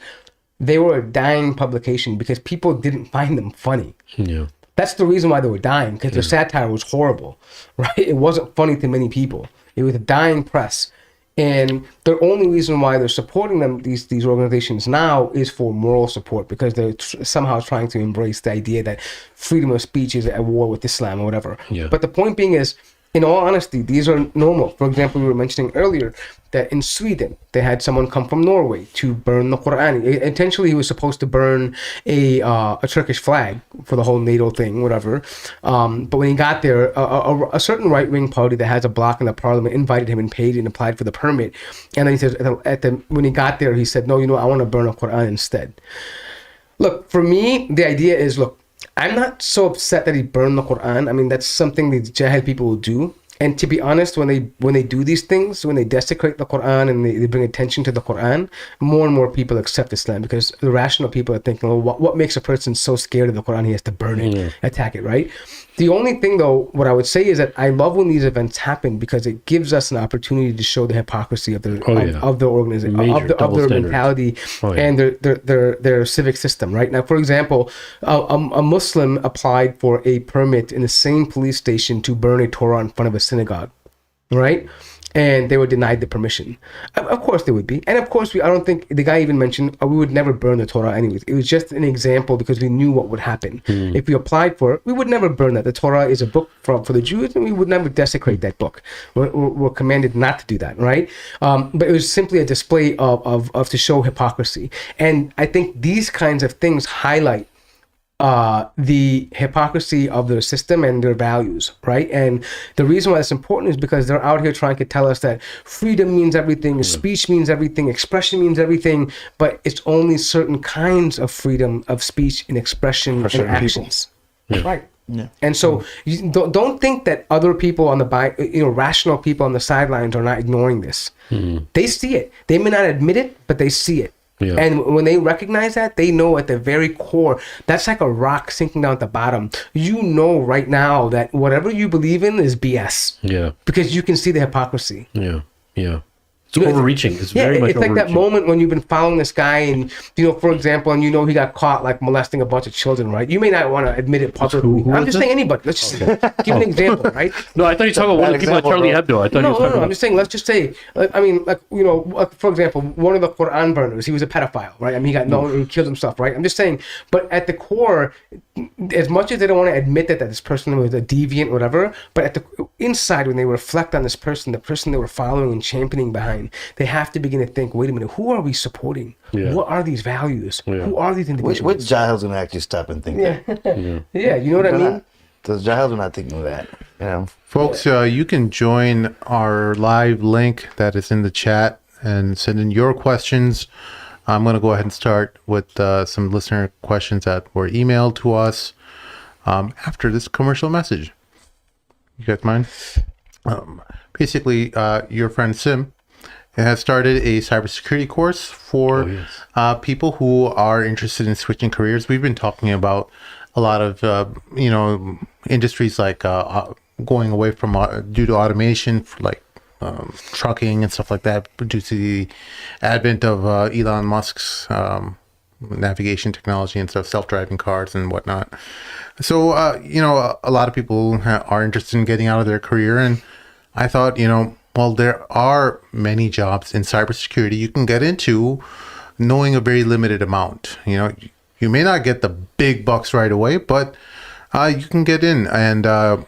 they were a dying publication because people didn't find them funny. Yeah, that's the reason why they were dying, because their satire was horrible, right? It wasn't funny to many people. It was a dying press, and the only reason why they're supporting them, these organizations now, is for moral support, because they're somehow trying to embrace the idea that freedom of speech is at war with Islam or whatever. Yeah. But the point being is, in all honesty, these are normal. For example, we were mentioning earlier that in Sweden, they had someone come from Norway to burn the Quran. Intentionally, he was supposed to burn a Turkish flag for the whole NATO thing, whatever. But when he got there, a certain right-wing party that has a block in the parliament invited him and paid and applied for the permit. And then he says, when he got there, he said, no, I want to burn a Quran instead. Look, for me, the idea is, I'm not so upset that he burned the Quran. I mean, that's something the Jahil people will do. And to be honest, when they do these things, when they desecrate the Quran and they bring attention to the Quran, more and more people accept Islam, because the rational people are thinking, well, what makes a person so scared of the Quran he has to burn it, attack it, right? The only thing, though, what I would say is that I love when these events happen, because it gives us an opportunity to show the hypocrisy of their organization, of their mentality, and their civic system, right? Now, for example, a Muslim applied for a permit in the same police station to burn a Torah in front of a synagogue, right? And they were denied the permission. Of course they would be. And of course, I don't think the guy even mentioned we would never burn the Torah anyways. It was just an example because we knew what would happen. If we applied for it, we would never burn that. The Torah is a book for the Jews, and we would never desecrate that book. We're commanded not to do that, right? But it was simply a display of to show hypocrisy. And I think these kinds of things highlight the hypocrisy of their system and their values, right? And the reason why it's important is because they're out here trying to tell us that freedom means everything, speech means everything, expression means everything, but it's only certain kinds of freedom of speech and expression and actions, right? Yeah. And so you don't think that other people on rational people on the sidelines are not ignoring this. They see it. They may not admit it, but they see it. Yeah. And when they recognize that, they know at the very core, that's like a rock sinking down at the bottom. You know right now that whatever you believe in is BS. Yeah. Because you can see the hypocrisy. Yeah. Yeah. It's You know, overreaching. It's very much it's like overreaching. that moment when you've been following this guy and, for example, and he got caught like molesting a bunch of children, right? You may not want to admit it publicly. Who I'm was just this? saying anybody. Let's just give an example, right? No, I thought you were talking about one of the people at Charlie Hebdo. I thought you were talking I'm about... just saying, let's just say, for example, one of the Quran burners, he was a pedophile, right? I mean, he got known and killed himself, right? I'm just saying, but at the core, as much as they don't want to admit that this person was a deviant, whatever, but at the inside, when they reflect on this person, the person they were following and championing behind, they have to begin to think, wait a minute, who are we supporting? Yeah. What are these values? Yeah. Who are these individuals? Which Jahil's gonna actually stop and think that? Yeah, you know what I mean? Those Jahils are not thinking of that. Folks, you can join our live link that is in the chat and send in your questions. I'm going to go ahead and start with some listener questions that were emailed to us after this commercial message. You guys mind? Basically, your friend Sim has started a cybersecurity course for people who are interested in switching careers. We've been talking about a lot of, industries like going away from due to automation, like trucking and stuff like that, due to the advent of Elon Musk's navigation technology and stuff, self-driving cars and whatnot. So, a lot of people are interested in getting out of their career. And I thought, well, there are many jobs in cybersecurity you can get into knowing a very limited amount. You may not get the big bucks right away, but you can get in, and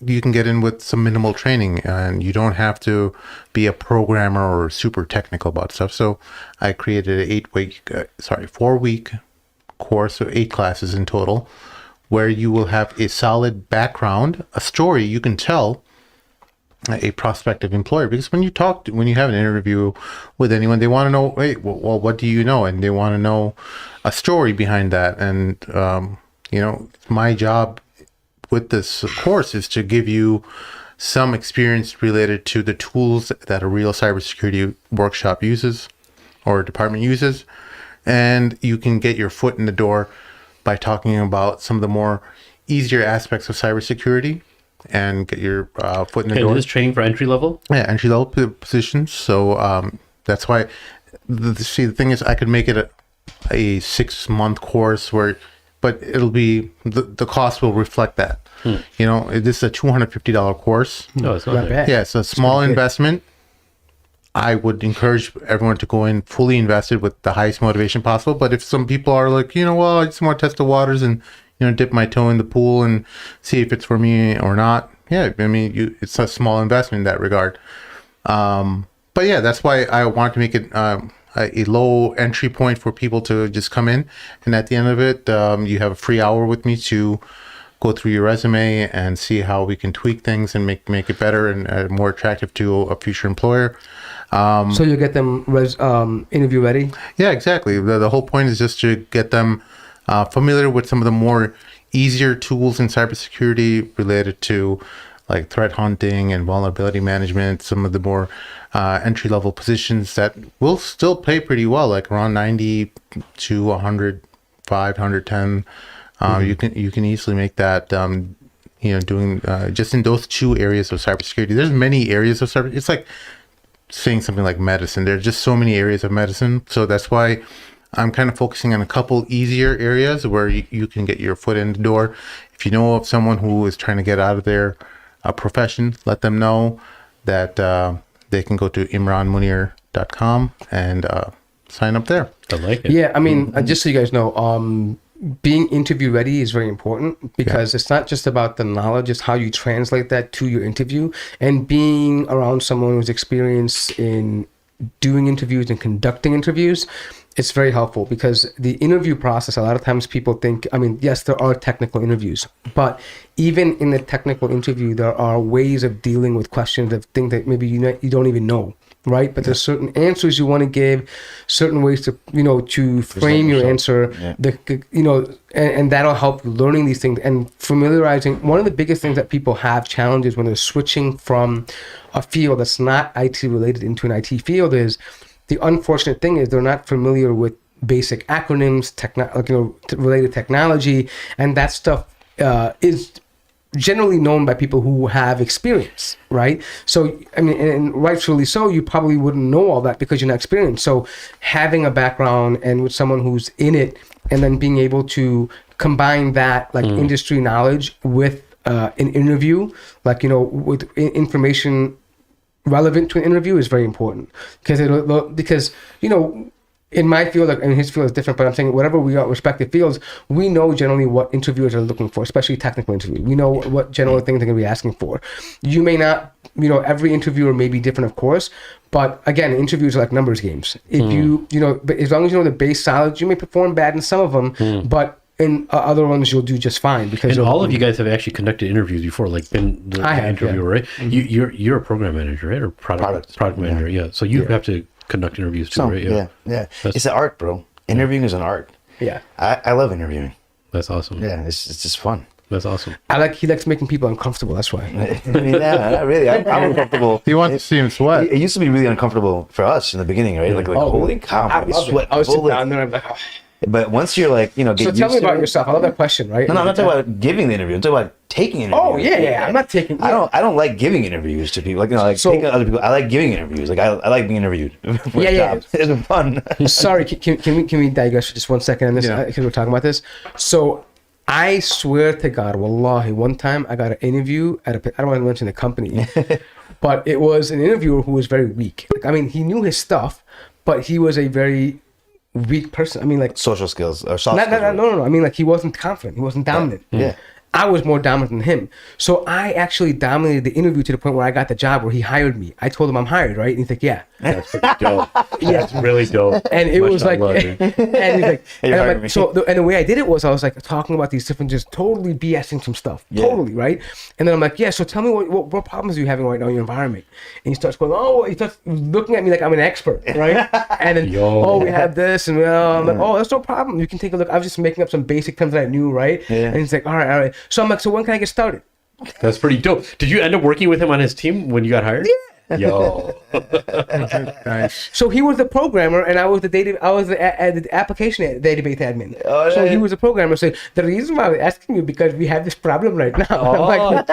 you can get in with some minimal training, and you don't have to be a programmer or super technical about stuff. So I created an 4-week course, so 8 classes in total, where you will have a solid background, a story you can tell a prospective employer. Because when you have an interview with anyone, they want to know, wait, well, what do you know? And they want to know a story behind that. And my job with this course is to give you some experience related to the tools that a real cybersecurity workshop uses or department uses, and you can get your foot in the door by talking about some of the more easier aspects of cybersecurity and get your foot in the door. And is this training for entry level? Yeah, entry level positions. So that's why. The thing is, I could make it a 6-month course but it'll be the cost will reflect that. This is a $250 course. No, it's not bad. Yeah, it's a small investment. I would encourage everyone to go in fully invested with the highest motivation possible. But if some people are like, well, I just want to test the waters and dip my toe in the pool and see if it's for me or not. Yeah, I mean, it's a small investment in that regard. But yeah, that's why I want to make it a low entry point for people to just come in. And at the end of it, you have a free hour with me to go through your resume and see how we can tweak things and make it better and more attractive to a future employer. So you get them interview ready? Yeah, exactly. The whole point is just to get them familiar with some of the more easier tools in cybersecurity related to like threat hunting and vulnerability management, some of the more entry-level positions that will still pay pretty well, like around 90 to 105, 110. You can easily make that, doing just in those 2 areas of cybersecurity. There's many areas of cyber. It's like saying something like medicine. There's just so many areas of medicine. So that's why I'm kind of focusing on a couple easier areas where you can get your foot in the door. If you know of someone who is trying to get out of their profession, let them know that they can go to imranmunir.com and sign up there. I like it. Yeah, I mean, just so you guys know, being interview ready is very important because it's not just about the knowledge, it's how you translate that to your interview. And being around someone who's experienced in doing interviews and conducting interviews, it's very helpful because the interview process, a lot of times people think, I mean, yes, there are technical interviews, but even in the technical interview, there are ways of dealing with questions of things that maybe you don't even know, right? But there's certain answers you want to give, certain ways to, to frame your answer, and that'll help you learning these things and familiarizing. One of the biggest things that people have challenges when they're switching from a field that's not IT related into an IT field is the unfortunate thing is they're not familiar with basic acronyms, related technology, and that stuff is generally known by people who have experience, right? So, I mean, and rightfully so, you probably wouldn't know all that because you're not experienced. So having a background and with someone who's in it, and then being able to combine that like industry knowledge with an interview, like, with information relevant to an interview is very important, because in my field, like, and his field is different, but I'm saying whatever we are respective fields, we know generally what interviewers are looking for, especially technical interview. We know what general things they're going to be asking for. You may not, every interviewer may be different, of course, but again, interviews are like numbers games. If but as long as you know the base solids, you may perform bad in some of them, but in other ones you'll do just fine. Because and all of you guys have actually conducted interviews before, like been the interviewer, right? You're a program manager, right, or product manager, yeah. So you have to conduct interviews too, right? Yeah. It's an art, bro. Interviewing is an art. Yeah. I love interviewing. That's awesome. Yeah, it's just fun. That's awesome. He likes making people uncomfortable. That's why. Not really. I'm uncomfortable. You want to see him sweat. It used to be really uncomfortable for us in the beginning, right? Like holy cow, I love it. I was sitting down there, I'm like, oh. But once you're like, get so used tell me to about it. yourself. I love that question, right? No, I'm not talking about giving the interview. I'm talking about taking interviews. Oh yeah. I'm not taking. Yeah. I don't like giving interviews to people. Taking other people. I like giving interviews. Like I like being interviewed. Yeah. It's fun. Sorry, can we digress for just 1 second on this? Because we're talking about this. So I swear to God, wallahi, one time I got an interview at I don't want to mention the company, but it was an interviewer who was very weak. Like, I mean, he knew his stuff, but he was a very weak person. I mean, like social skills or soft skills. No. I mean, like, he wasn't confident. He wasn't dominant. Yeah. I was more dominant than him. So I actually dominated the interview to the point where I got the job, where he hired me. I told him I'm hired, right? And he's like, yeah. That's pretty dope. That's really dope. And it was like, and he's like, and I'm like, and the way I did it was I was like talking about these different, just totally BSing some stuff. Yeah. Totally, right? And then I'm like, yeah, so tell me what problems are you having right now in your environment? And he starts going, he starts looking at me like I'm an expert, right? And then, we have this, and I'm like, that's no problem. You can take a look. I was just making up some basic terms that I knew, right? Yeah. And he's like, all right. So I'm like, so when can I get started? That's pretty dope. Did you end up working with him on his team when you got hired? Yeah. Yo. Nice. So he was the programmer, and I was the application database admin. So he was the programmer. So the reason why I was asking you, because we have this problem right now. I'm like,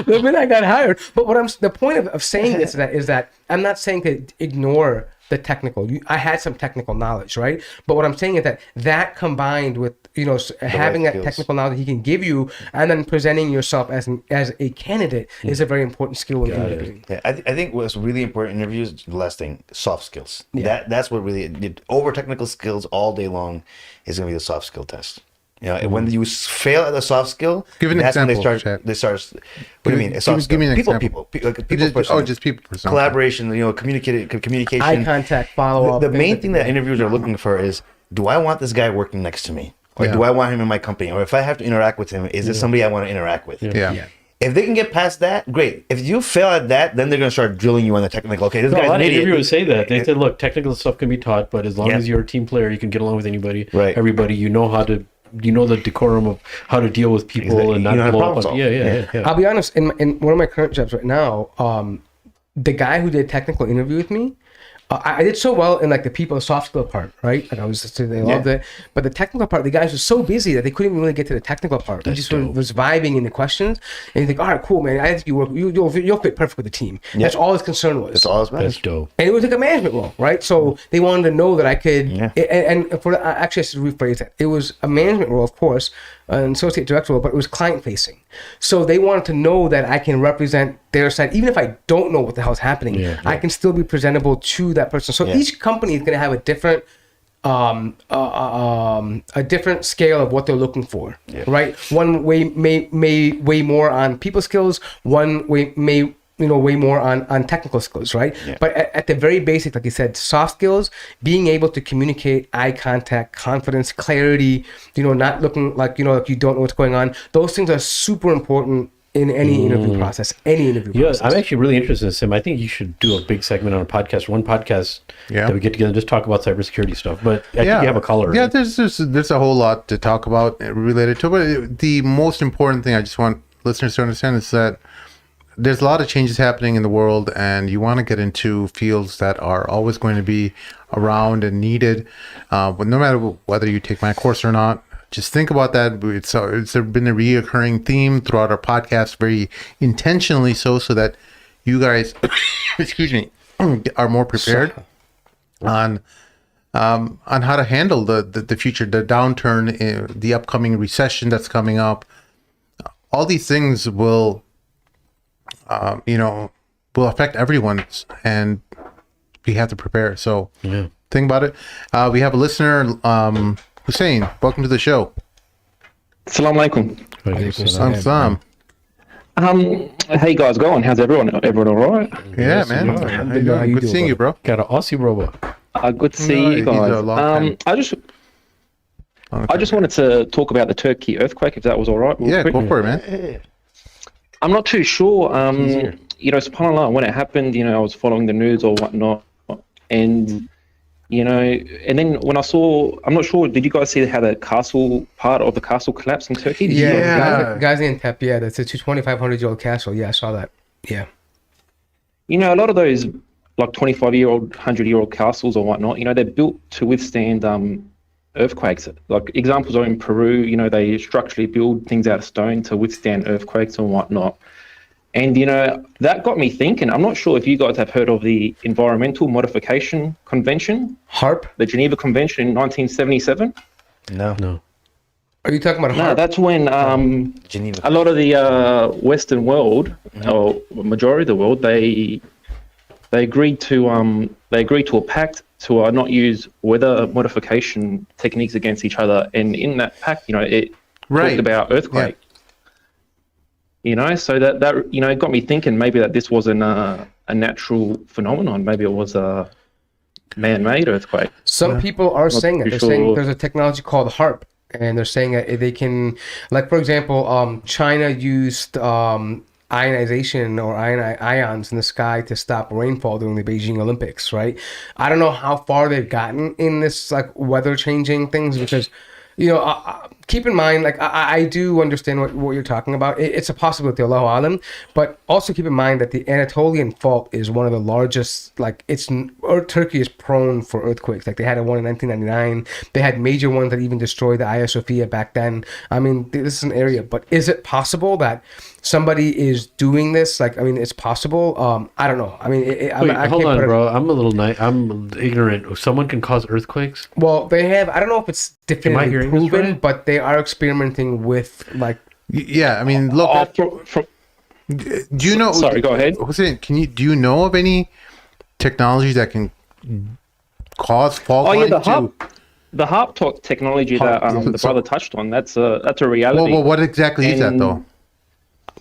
the minute I got hired. But the point of saying this is that I'm not saying to ignore the technical. I had some technical knowledge, right? But what I'm saying is that combined with having that technical knowledge he can give you, and then presenting yourself as a candidate is a very important skill in interviewing. Yeah, I think what's really important in interviews, the last thing, soft skills. Yeah. That's what really, over technical skills all day long is going to be the soft skill test. When you fail at the soft skill, give an example. They start. What do you mean? Give me an example. People. Just people. Collaboration. Communication. Eye contact. Follow up. The main thing that interviewers are looking for is: do I want this guy working next to me, or do I want him in my company, or if I have to interact with him, is this somebody I want to interact with? Yeah. If they can get past that, great. If you fail at that, then they're going to start drilling you on the technical. Okay, this guy's an idiot. Interviewers say that. They said, look, technical stuff can be taught, but as long as you're a team player, you can get along with anybody. Right. Everybody, the decorum of how to deal with people and not blow up. Yeah. I'll be honest. In one of my current jobs right now, the guy who did technical interview with me, I did so well in like the people soft skill part, right? Like they loved it. But the technical part, the guys were so busy that they couldn't even really get to the technical part. They just was vibing in the questions, and you think, all right, cool, man. I think you'll fit perfect with the team. Yeah. That's all his concern was. That's all his That's dope. And it was like a management role, right? So they wanted to know that I could. Yeah. And actually, I should rephrase that. It was a management role, of course, an associate director role, but it was client facing. So they wanted to know that I can represent their side, even if I don't know what the hell's happening. I can still be presentable to that person. So each company is going to have a different scale of what they're looking for, right? One way may weigh more on people skills. One way may way more on technical skills, right? Yeah. But at the very basic, like you said, soft skills, being able to communicate, eye contact, confidence, clarity, not looking like like you don't know what's going on. Those things are super important in any interview process. Yeah, I'm actually really interested in Sim. I think you should do a big segment on a podcast, one podcast that we get together and just talk about cybersecurity stuff. But I think you have a color. Yeah, there's a whole lot to talk about related to it. But the most important thing I just want listeners to understand is that there's a lot of changes happening in the world, and you want to get into fields that are always going to be around and needed. But no matter whether you take my course or not, just think about that. It's been a reoccurring theme throughout our podcast, very intentionally so that you guys, excuse me, are more prepared on how to handle the future, the downturn, the upcoming recession that's coming up. All these things will affect everyone, and we have to prepare. So think about it. We have a listener, Hussein. Welcome to the show. Assalamu alaikum. Salam. How you guys going? How's everyone? Everyone all right? Yeah, man. How you doing? Good seeing you, bro. Got an Aussie robot. Good to see you guys. I just wanted to talk about the Turkey earthquake, if that was all right. Yeah, go for it, man. I'm not too sure. SubhanAllah, when it happened, I was following the news or whatnot, and and then when I saw, I'm not sure, did you guys see how the castle, part of the castle collapsed in Turkey? Gaziantep, that's a 2,500-year-old castle. Yeah, I saw that. Yeah. A lot of those, like 25-year-old, 100-year-old castles or whatnot, they're built to withstand earthquakes. Like examples are in Peru, they structurally build things out of stone to withstand earthquakes and whatnot. And, that got me thinking. I'm not sure if you guys have heard of the Environmental Modification Convention. HARP? The Geneva Convention in 1977. No. Are you talking about HARP? No, that's when Geneva. a lot of the Western world, or majority of the world, they agreed to a pact to not use weather modification techniques against each other. And in that pact, it talked about earthquake. So that it got me thinking maybe that this wasn't a natural phenomenon. Maybe it was a man-made earthquake. Some people are saying it. They're saying there's a technology called HARP, and they're saying that they can, like for example, China used ionization or ions in the sky to stop rainfall during the Beijing Olympics, right? I don't know how far they've gotten in this like weather changing things because. Keep in mind, like I do understand what you're talking about. It's a possibility, Allahu Alam, but also keep in mind that the Anatolian fault is one of the largest. Like Turkey is prone for earthquakes. Like they had one in 1999. They had major ones that even destroyed the Hagia Sophia back then. I mean, this is an area. But is it possible that somebody is doing this? Like, I mean, it's possible. I don't know. I mean, hold on, bro. I'm a little I'm ignorant. Someone can cause earthquakes. Well, they have. I don't know if it's definitively proven, but they are experimenting with like. Yeah, I mean, look. Do you know? Sorry, go ahead. Hussein, do you know of any technologies that can cause fault lines? The HARP technology that the brother touched on. That's a reality. Well, what exactly is that though?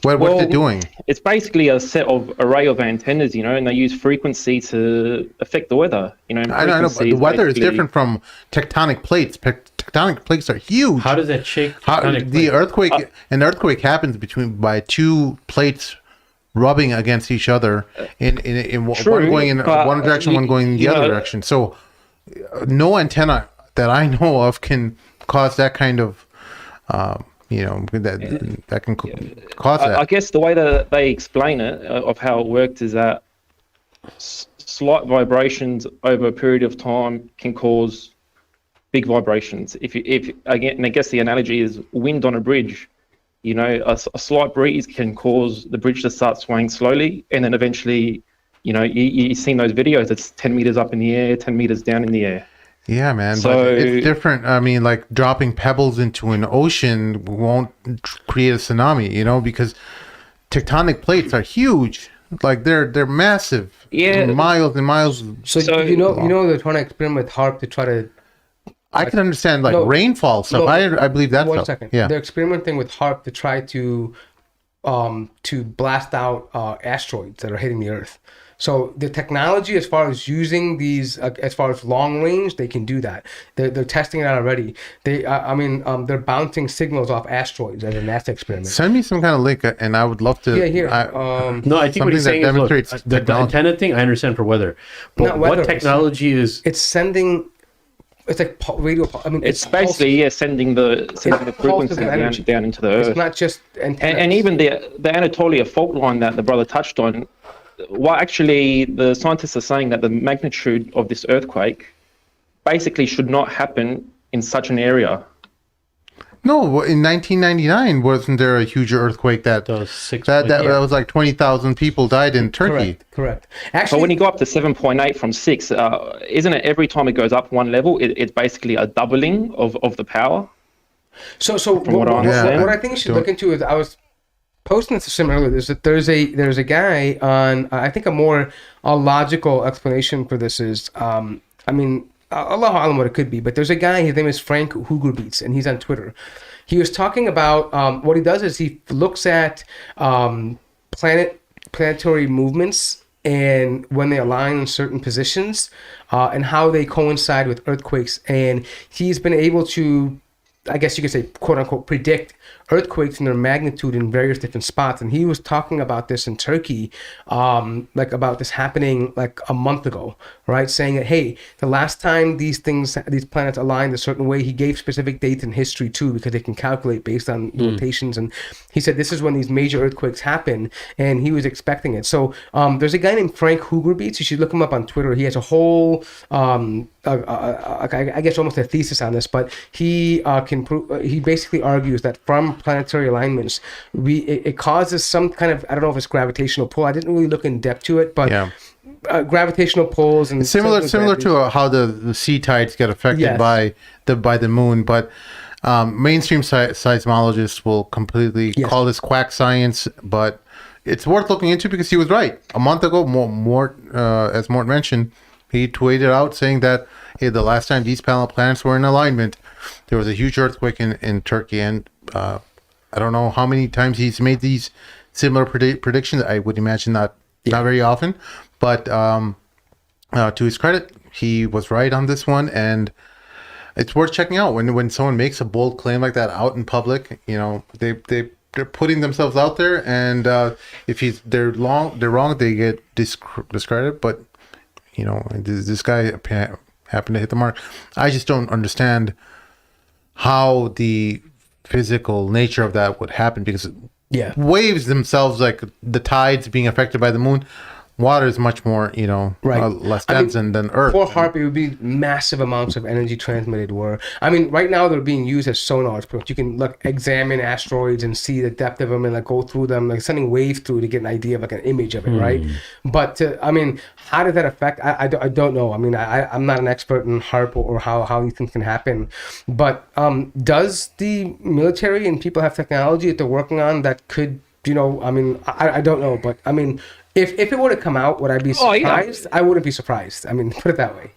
What's it doing? It's basically a set of array of antennas, and they use frequency to affect the weather. I know, but the weather is different from tectonic plates. Tectonic plates are huge. How does that shake the earthquake? An earthquake happens by two plates rubbing against each other in one going in one direction, one going in the other direction. So, no antenna that I know of can cause that kind of. That can cause that. I guess the way that they explain it, of how it worked, is that slight vibrations over a period of time can cause big vibrations. If again, and I guess the analogy is wind on a bridge. A slight breeze can cause the bridge to start swaying slowly, and then eventually, you've seen those videos. It's 10 meters up in the air, 10 meters down in the air. Yeah, man, but it's different. I mean, like dropping pebbles into an ocean won't create a tsunami, because tectonic plates are huge. Like they're massive. Yeah, miles and miles. So they're trying to experiment with HARP to try to. I can understand rainfall stuff. I believe that. One second. Yeah, they're experimenting with HARP to try to blast out asteroids that are hitting the Earth. So the technology, as far as using these, as far as long range, they can do that. They're testing it out already. They're bouncing signals off asteroids as a NASA experiment. Send me some kind of link, and I would love to. Yeah, here. I think what he's saying is, the antenna thing, I understand for weather, but what technology is? It's sending it's like radio. I mean, It's basically sending the pulses frequency of energy. down into the earth. It's not just antennas. And even the Anatolia fault line that the brother touched on, well, actually, the scientists are saying that the magnitude of this earthquake basically should not happen in such an area. No, in 1999, wasn't there a huge earthquake that that was like 20,000 people died in Turkey? Correct. But Actually, when you go up to 7.8 from 6, isn't it every time it goes up one level, it's basically a doubling of the power? so what I understand. what I think you should look into is, I was posting this to Sim earlier, is that there's a guy on, I think a logical explanation for this is, I mean, Allahu Alam what it could be, but there's a guy, his name is Frank Hugerbeats, and he's on Twitter. He was talking about, what he does is he looks at planetary movements and when they align in certain positions, and how they coincide with earthquakes. And he's been able to, I guess you could say, quote unquote, predict earthquakes and their magnitude in various different spots. And he was talking about this in Turkey, like about this happening like a month ago, right? Saying that, hey, the last time these planets aligned a certain way, he gave specific dates in history too, because they can calculate based on rotations. And he said, this is when these major earthquakes happen, and he was expecting it. So there's a guy named Frank Hugerbeats. You should look him up on Twitter. He has a whole, I guess almost a thesis on this, but he can prove, he basically argues that from planetary alignments, it causes some kind of, I don't know if it's gravitational pull. I didn't really look in depth to it, but gravitational pulls and similar to how the sea tides get affected by the moon, but mainstream seismologists will completely call this quack science, but it's worth looking into because he was right. A month ago, as Mort mentioned, he tweeted out saying that, hey, the last time these planets were in alignment, there was a huge earthquake in Turkey. And I don't know how many times he's made these similar predictions. I would imagine not very often. But to his credit, he was right on this one. And it's worth checking out. When someone makes a bold claim like that out in public, you know, they're putting themselves out there. And if they're wrong, they get discredited. But you know, this guy happened to hit the mark. I just don't understand how the physical nature of that would happen, because waves themselves, like the tides being affected by the moon, water is much more, you know, less dense than Earth. For HARP, it would be massive amounts of energy transmitted. Right now they're being used as sonars, but you can examine asteroids and see the depth of them and go through them, like sending waves through to get an idea of an image of it, right? But how does that affect? I don't know. I'm not an expert in HARP or how these things can happen. But does the military and people have technology that they're working on that could, I don't know, but If it were to come out, would I be surprised? I wouldn't be surprised. Put it that way.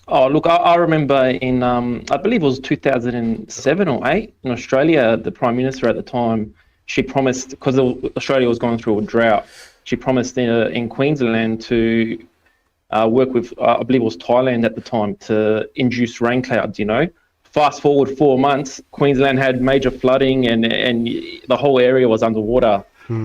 Oh, look, I remember in, I believe it was 2007 or 8 in Australia, the Prime Minister at the time, she promised, because Australia was going through a drought, she promised in Queensland to work with, I believe it was Thailand at the time, to induce rain clouds, Fast forward 4 months, Queensland had major flooding and the whole area was underwater.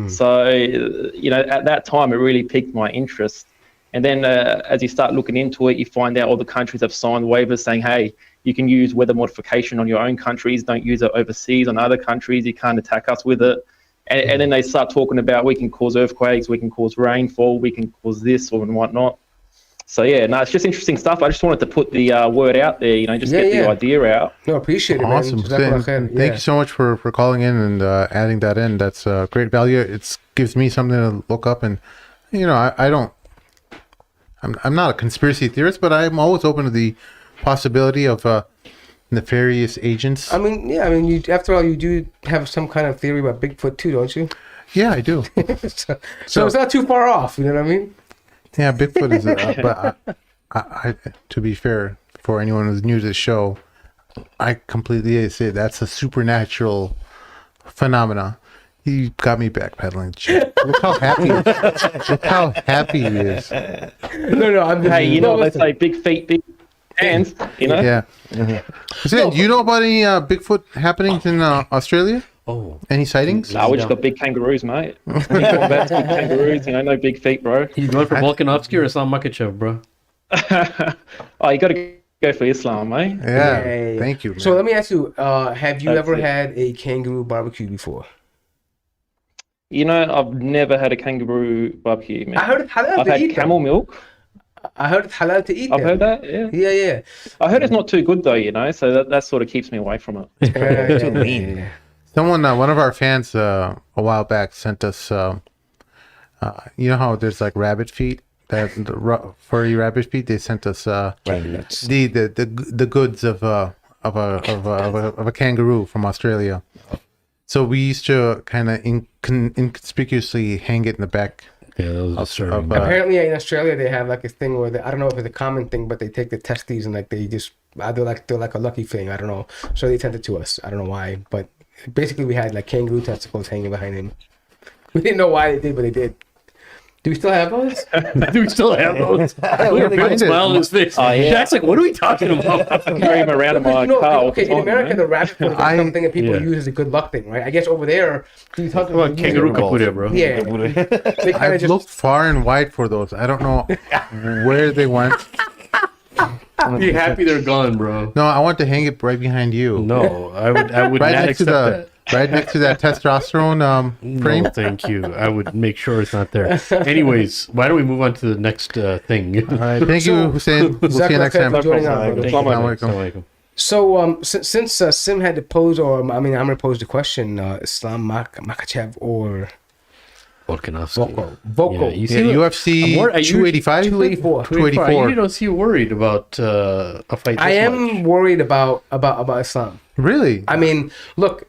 So, at that time, it really piqued my interest. And then as you start looking into it, you find out all the countries have signed waivers saying, hey, you can use weather modification on your own countries. Don't use it overseas on other countries. You can't attack us with it. And then they start talking about we can cause earthquakes, we can cause rainfall, we can cause this or and whatnot. So, it's just interesting stuff. I just wanted to put the word out there, get the idea out. No, appreciate it, awesome. man. Thank you so much for calling in and adding that in. That's great value. It gives me something to look up. And, I'm not a conspiracy theorist, but I'm always open to the possibility of nefarious agents. After all, you do have some kind of theory about Bigfoot too, don't you? Yeah, I do. so it's not too far off, you know what I mean? Yeah, Bigfoot is, but I, to be fair, for anyone who's new to the show, I completely say that's a supernatural phenomena. You got me backpedaling. Look how happy! Look how happy he is. No, I'm. Hey, let's say big feet, big hands. Yeah. Do you know about any Bigfoot happenings in Australia? Oh, any sightings? No, we just got big kangaroos, mate. Big kangaroos, no big feet, bro. You going for Volkanovski or some Makhachev, bro? Oh, you got to go for Islam, eh? Yeah, thank you. So man. let me ask you: have you That's ever it. had a kangaroo barbecue before? You know, I've never had a kangaroo barbecue, man. I heard it's halal I've to had eat. camel Though. milk. I heard it's halal to eat. I've there. heard that, yeah. Yeah, yeah. I heard it's not too good though, you know, so that sort of keeps me away from it. Too lean. Someone, one of our fans, a while back sent us. You know how there's like rabbit feet, furry rabbit feet. They sent us the goods of a kangaroo from Australia. So we used to kind of inconspicuously hang it in the back. Yeah, that was disturbing. Apparently, in Australia, they have like a thing where I don't know if it's a common thing, but they take the testes and like they just they're like a lucky thing. I don't know. So they sent it to us. I don't know why, but basically we had like kangaroo testicles hanging behind him. We didn't know why they did, but they did. Do we still have those? Do we still have those? Look at Bill's smile on his face. Oh, yeah. Jack's like, what are we talking about? I carry him around in my No, car all okay, the in time, America, man. the rabbit foot is like something that people use as a good luck thing, right? I guess over there, do you talk Come on, kangaroo kapure, bro. Yeah, they kind of I've just. looked far and wide for those. I don't know where they went. Be happy they're gone, bro. No, I want to hang it right behind you. No, I would Right not next to accept the right next to that testosterone frame. No, thank you. I would make sure it's not there. Anyways, why don't we move on to the next thing? All right, thank you, Hussein. We'll see you next time. for joining us, brother. Thank you. Assalamu alaikum. Assalamu alaikum. So, since Sim had to pose, or I mean, I'm gonna pose the question: Islam, Makhachev, or Volkanovski. Voko? Yeah, you Yeah, see, UFC I'm wor- I 285? 284. 284. I usually don't see you worried about a fight. I this am much. worried about Islam. Really? I mean, look,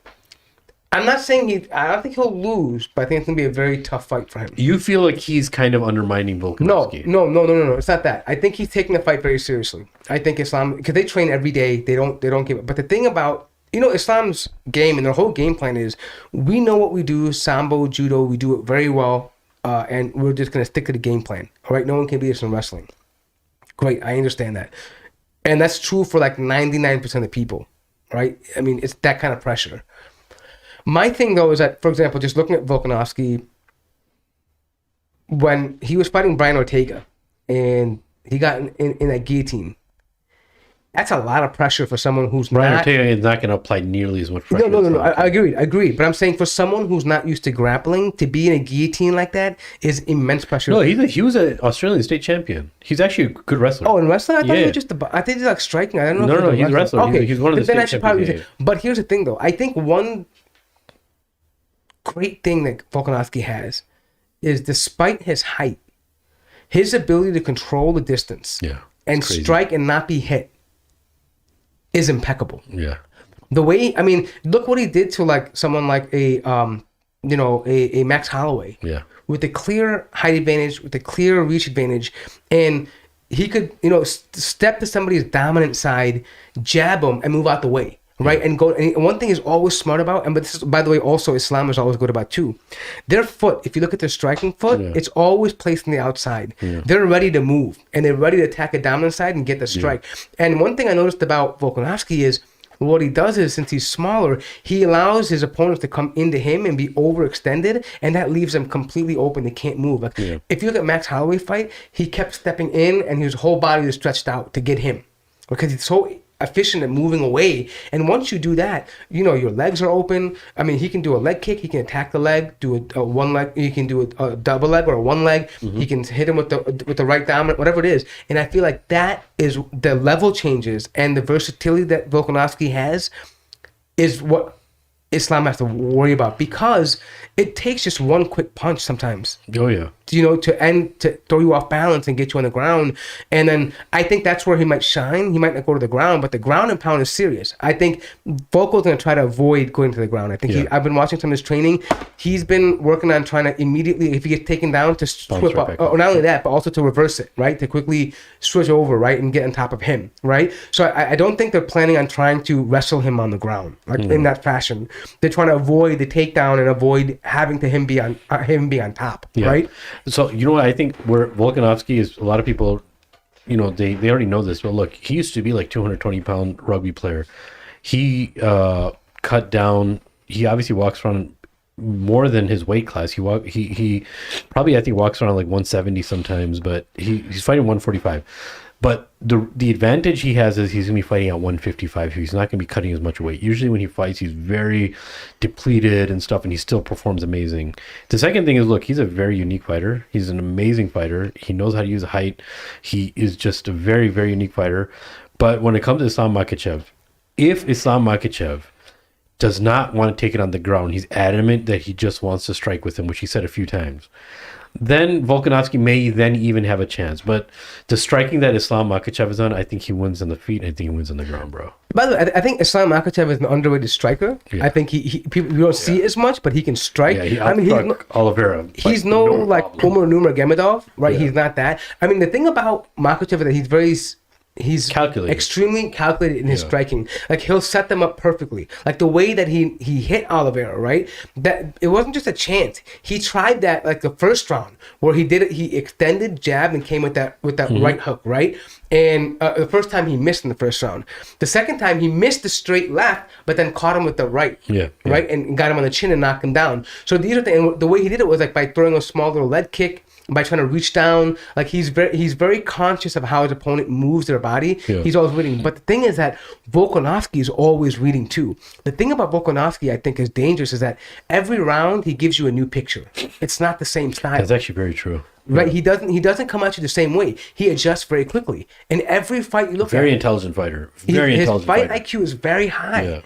I'm not saying I don't think he'll lose, but I think it's gonna be a very tough fight for him. You feel like he's kind of undermining No, Volkanovski. no. It's not that. I think he's taking the fight very seriously. I think Islam, because they train every day, they don't give it. But the thing about Islam's game and their whole game plan is, we know what we do, sambo, judo, we do it very well, and we're just gonna stick to the game plan. All right, no one can beat us in wrestling. Great, I understand that, and that's true for like 99% of people, right? I mean, it's that kind of pressure. My thing though is that, for example, just looking at Volkanovski, when he was fighting Brian Ortega and he got in that guillotine, that's a lot of pressure for someone who's Brian not. Ortega is not going to apply nearly as much pressure. No. I agree. But I'm saying for someone who's not used to grappling, to be in a guillotine like that is immense pressure. No, he was an Australian state champion. He's actually a good wrestler. Oh, in wrestling, I thought he Yeah. was just I think he's like striking. I don't know. No, if he's a wrestler. Okay, He's one of the then I state should probably champions, say. But here's the thing, though. I think one great thing that Volkanovski has is, despite his height, his ability to control the distance and crazy. strike and not be hit is impeccable. Yeah. The way, I mean, look what he did to like someone like a Max Holloway. Yeah. With a clear height advantage, with a clear reach advantage, and he could, step to somebody's dominant side, jab them, and move out the way, right? And go. And one thing is always smart about, but this is, by the way, also Islam is always good about too. Their foot, if you look at their striking foot, it's always placed on the outside. They're ready to move, and they're ready to attack a dominant side and get the strike. And one thing I noticed about Volkanovski is, what he does is, since he's smaller, he allows his opponents to come into him and be overextended, and that leaves them completely open. They can't move. Like, if you look at Max Holloway fight, he kept stepping in, and his whole body was stretched out to get him, because he's so efficient at moving away. And once you do that, your legs are open. I mean, he can do a leg kick, he can attack the leg, do a one leg, he can do a double leg or a one leg, he can hit him with the right dominant, whatever it is. And I feel like that is the level changes and the versatility that Volkanovski has is what Islam has to worry about, because it takes just one quick punch sometimes, Oh, yeah. to throw you off balance and get you on the ground. And then I think that's where he might shine. He might not go to the ground, but the ground and pound is serious. I think Volko's going to try to avoid going to the ground. I think I've been watching some of his training. He's been working on trying to immediately, if he gets taken down, to switch up. Or not only that, but also to reverse it, right? To quickly switch over, right? And get on top of him, right? So I don't think they're planning on trying to wrestle him on the ground, like in that fashion. They're trying to avoid the takedown and avoid having to him be on top, right? So, what I think where Volkanovski is, a lot of people, they already know this, but look, he used to be like 220-pound rugby player. He cut down, he obviously walks around more than his weight class. He probably, I think, walks around like 170 sometimes, but he's fighting 145. But the advantage he has is he's going to be fighting at 155. He's not going to be cutting as much weight. Usually when he fights, he's very depleted and stuff, and he still performs amazing. The second thing is, look, he's a very unique fighter. He's an amazing fighter. He knows how to use height. He is just a very, very unique fighter. But when it comes to Islam Makhachev, if Islam Makhachev does not want to take it on the ground, he's adamant that he just wants to strike with him, which he said a few times, then Volkanovski may then even have a chance. But the striking that Islam Makhachev is on, I think he wins on the feet. I think he wins on the ground, bro. By the way, I think Islam Makhachev is an underrated striker. Yeah. I think people, you don't see it as much, but he can strike. Yeah, he's Oliveira. He's no like problem. Umar Nurmagomedov, right? Yeah. He's not that. I mean, the thing about Makhachev is that he's Calculated. extremely calculated in his striking. Like he'll set them up perfectly. Like the way that he hit Oliveira, right? That it wasn't just a chance. He tried that like the first round where he did it. He extended jab and came with that right hook, right? And the first time he missed in the first round. The second time he missed the straight left, but then caught him with the right, right, and got him on the chin and knocked him down. So these are and the way he did it was like by throwing a small little lead kick, by trying to reach down. Like he's very conscious of how his opponent moves their body. Yeah. He's always reading. But the thing is that Volkanovski is always reading too. The thing about Volkanovski I think is dangerous is that every round he gives you a new picture. It's not the same style. That's actually very true. Right? He doesn't come at you the same way. He adjusts very quickly. In every fight you look Very at, intelligent fighter. Very his intelligent fight fighter. IQ is very high. Yeah.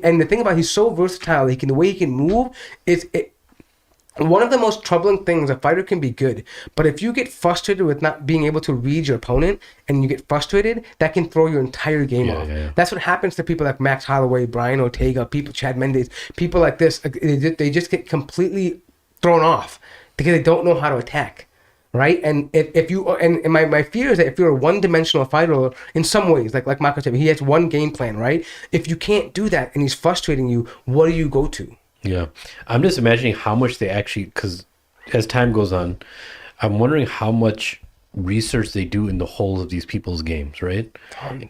And the thing about he's so versatile. The way he can move is one of the most troubling things. A fighter can be good, but if you get frustrated with not being able to read your opponent and you get frustrated, that can throw your entire game off. Yeah. That's what happens to people like Max Holloway, Brian Ortega, Chad Mendes, people like this. They just get completely thrown off because they don't know how to attack. Right, and if you and my fear is that if you're a one-dimensional fighter in some ways, like Makhachev, he has one game plan, right? If you can't do that and he's frustrating you, what do you go to? Yeah. I'm just imagining how much they actually, because as time goes on, I'm wondering how much research they do in the whole of these people's games, right?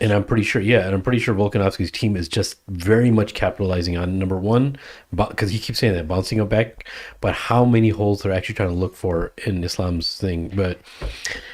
And I'm pretty sure Volkanovski's team is just very much capitalizing on, number one, because he keeps saying that, bouncing it back, but how many holes they're actually trying to look for in Islam's thing. But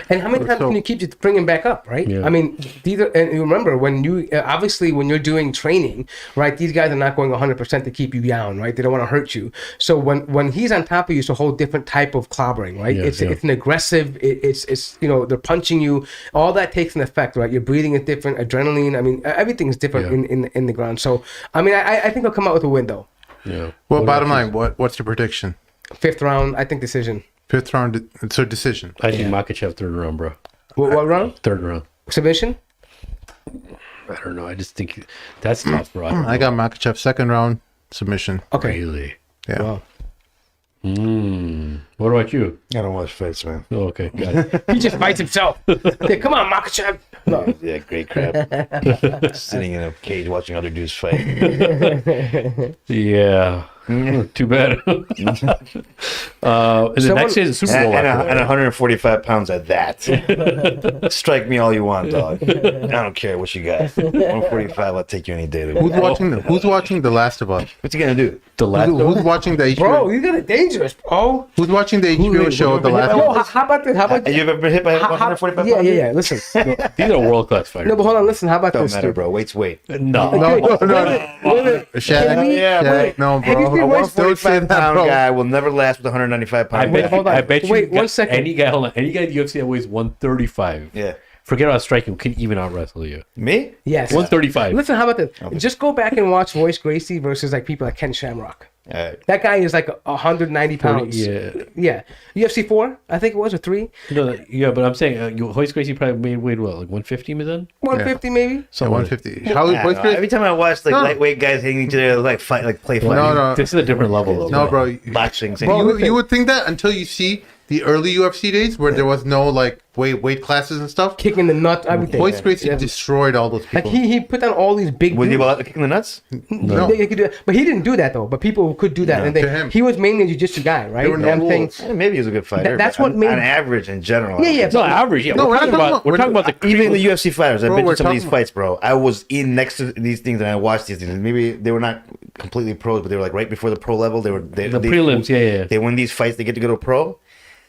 and how many times can you keep bringing back up, right? Yeah. I mean, these are, and remember when you obviously when you're doing training, right? These guys are not going 100% to keep you down, right? They don't want to hurt you. So when he's on top of you, it's a whole different type of clobbering, right? It's an aggressive. It's they're punching you. All that takes an effect, right? Your breathing is different, adrenaline. I mean, everything is different in the ground. So I mean, I think he'll come out with a win though. yeah. Well, bottom line, what's your prediction? 5th round, I think decision. 5th round, so decision. I think Makhachev 3rd round, bro. What round? 3rd round. Submission? I don't know. I just think that's tough, bro. I got Makhachev 2nd round submission. Okay. Really. Yeah. Wow. What about you? I don't watch fights, man. Oh, okay, got it. He just fights himself. Yeah, come on, Makhachev. No. Yeah, great crap. Sitting in a cage watching other dudes fight. Yeah. Too bad. And the next day is the Super Bowl. And 145 pounds at that. Strike me all you want, dog. I don't care what you got. 145, I'll take you any day. Who's watching The Last of Us? What's he gonna do? The last Who's watching the HBO? Bro, you got it dangerous, bro. Who's watching the HBO show The Last Yo, of Us? how about this? How about Have you ever been hit by 145 Yeah, pounds? yeah. Listen. these are world class fighters. No, but hold on. Listen. How about Don't this, matter, dude? bro. Weight's weight. No. No, Wait, Shaq, Yeah, Shaq, no, Have you bro. seen I Royce don't say 45 that, pound bro. guy will never last with 195 I pounds. bet, hold on. I bet you. Wait, one second. Any guy, hold on. Any guy in the UFC that weighs 135. Yeah. Forget about striking. Can even out wrestle you. Me? Yes. 135. Listen. How about this? Just go back and watch Royce Gracie versus like people like Ken Shamrock. All right. That guy is like 190 pounds. Yeah. UFC 4, I think it was, or 3. No, yeah, but I'm saying Royce Gracie probably weighed what, like 150 then? 150 maybe. Yeah, Something like- 150. How I don't know. Every time I watch like No. lightweight guys hitting each other, like fight, like play fight. No. This is a different level, though. No, bro. Boxing. Same. You would think that until you see the early UFC days where there was no like weight classes and stuff. Kicking the nut, everything. Royce Gracie Yeah. destroyed all those Like people. he put down all these big. Was he dudes. allowed to kick in the nuts? No. They could do that. But he didn't do that though. But people could do that, No, and to him. he was mainly a jiu-jitsu guy, right? There were no And I'm saying- rules. Yeah, maybe he was a good fighter. That's but what made- on average in general. Yeah, yeah. No, average. Yeah, No, we're talking about the Even the UFC fighters, I've Bro, been we're to some of these talking- fights, bro. I was in next to these things and I watched these things. Maybe they were not completely pros, but they were like right before the pro level. They prelims, yeah. They win these fights, they get to go to pro.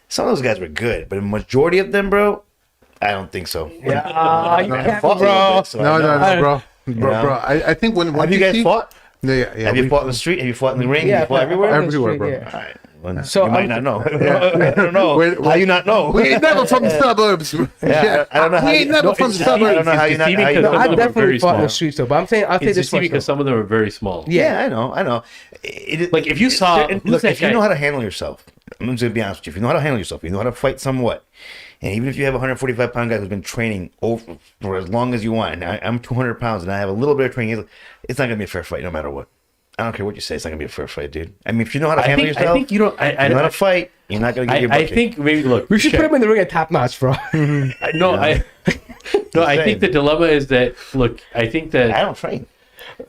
Some of those guys were good, but a majority of them, bro, I don't think so. Yeah, you can't, fought a bro. little bit, so I know. No, bro. know? Bro, I think when Have you guys fought? Yeah. Have you fought in the street? Have you fought in the ring? Yeah, Have you fought everywhere? Everywhere, bro. Yeah. All right. Well, So you might not know. I don't know. How you not know? We ain't never from the suburbs. Yeah, I don't know how We you ain't never from the I suburbs. don't know how you not. deceiving How you because know. I some of them are definitely very fought in the small. streets though, but I'm saying I'll say It's this deceiving much. because some of them are very small. Yeah, I know. Like, if you saw- Look, who's that if you guy? know how to handle yourself, I'm just gonna be honest with you. If you know how to handle yourself, you know how to fight somewhat, and even if you have a 145-pound guy who's been training for as long as you want, and I'm 200 pounds and I have a little bit of training, it's not gonna be a fair fight no matter what. I don't care what you say. It's not gonna be a fair fight, dude. I mean, if you know how to handle yourself, I think you don't. you know how to fight. You're not gonna get your butt I kicked. think maybe look. We should put him in the ring at top notch, bro. I think the dilemma is that look. I think I that don't train.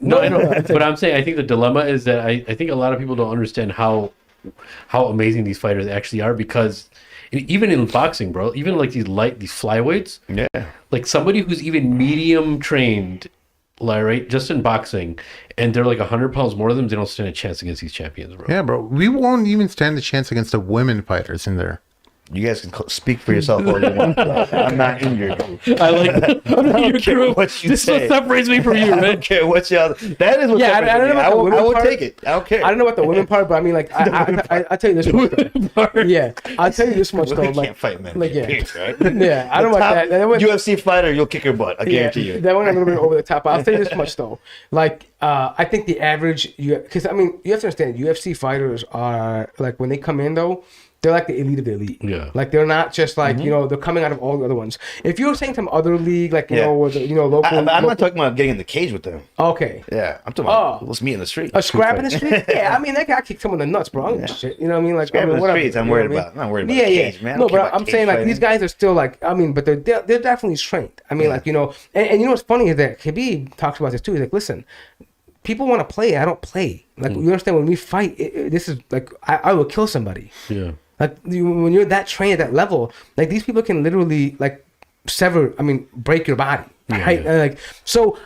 no, I know. But I'm saying I think the dilemma is that I think a lot of people don't understand how amazing these fighters actually are, because even in boxing, bro, even like these flyweights, Yeah. like somebody who's even medium trained, like, right, just in boxing, and they're like 100 pounds more than them, they don't stand a chance against these champions, bro. Yeah, bro. We won't even stand a chance against the women fighters in there. You guys can speak for yourself all you want. I'm not in your group. I like your care group. what you This is what say. separates me from you, I man. don't care what y'all. That is what. Yeah, I separates don't know me. about the women I will part. take it. I don't care. I don't know about the women part, but I mean, like, I'll tell you this much. Though. Yeah, I'll tell you this much though. Women Like, can't fight men. like, yeah. Period, right? yeah, I don't know about that. That went, UFC fighter, you'll kick her butt. I guarantee you. That went a little bit over the top. I'll say this much though. Like, I think the average, because I mean, you have to understand, UFC fighters are like when they come in though, they're like the elite of the elite. Yeah. Like they're not just like they're coming out of all the other ones. If you're saying some other league, like you Yeah. know, or the, local. I'm local- not talking about getting in the cage with them. Okay. Yeah, I'm talking about Oh. let's meet in the street. A scrap in the street? Yeah, I mean, that guy kicked someone in the nuts, bro. I don't give a shit. You know what I mean? Like, Scrap I mean, in the whatever, streets, I'm you know worried what I about. I'm not worried about Yeah, the yeah. cage, man. I No, don't care but about I'm cage saying, like, fighting. these guys are still, like, I mean, but they're definitely trained. I mean, like, and you know what's funny is that Khabib talks about this too. He's like, listen, people want to play. I don't play. Like, you understand, when we fight, this is, like, I will kill somebody. Yeah. Like, when you're that trained at that level, like, these people can literally, like, break your body. Right? yeah. And, like, so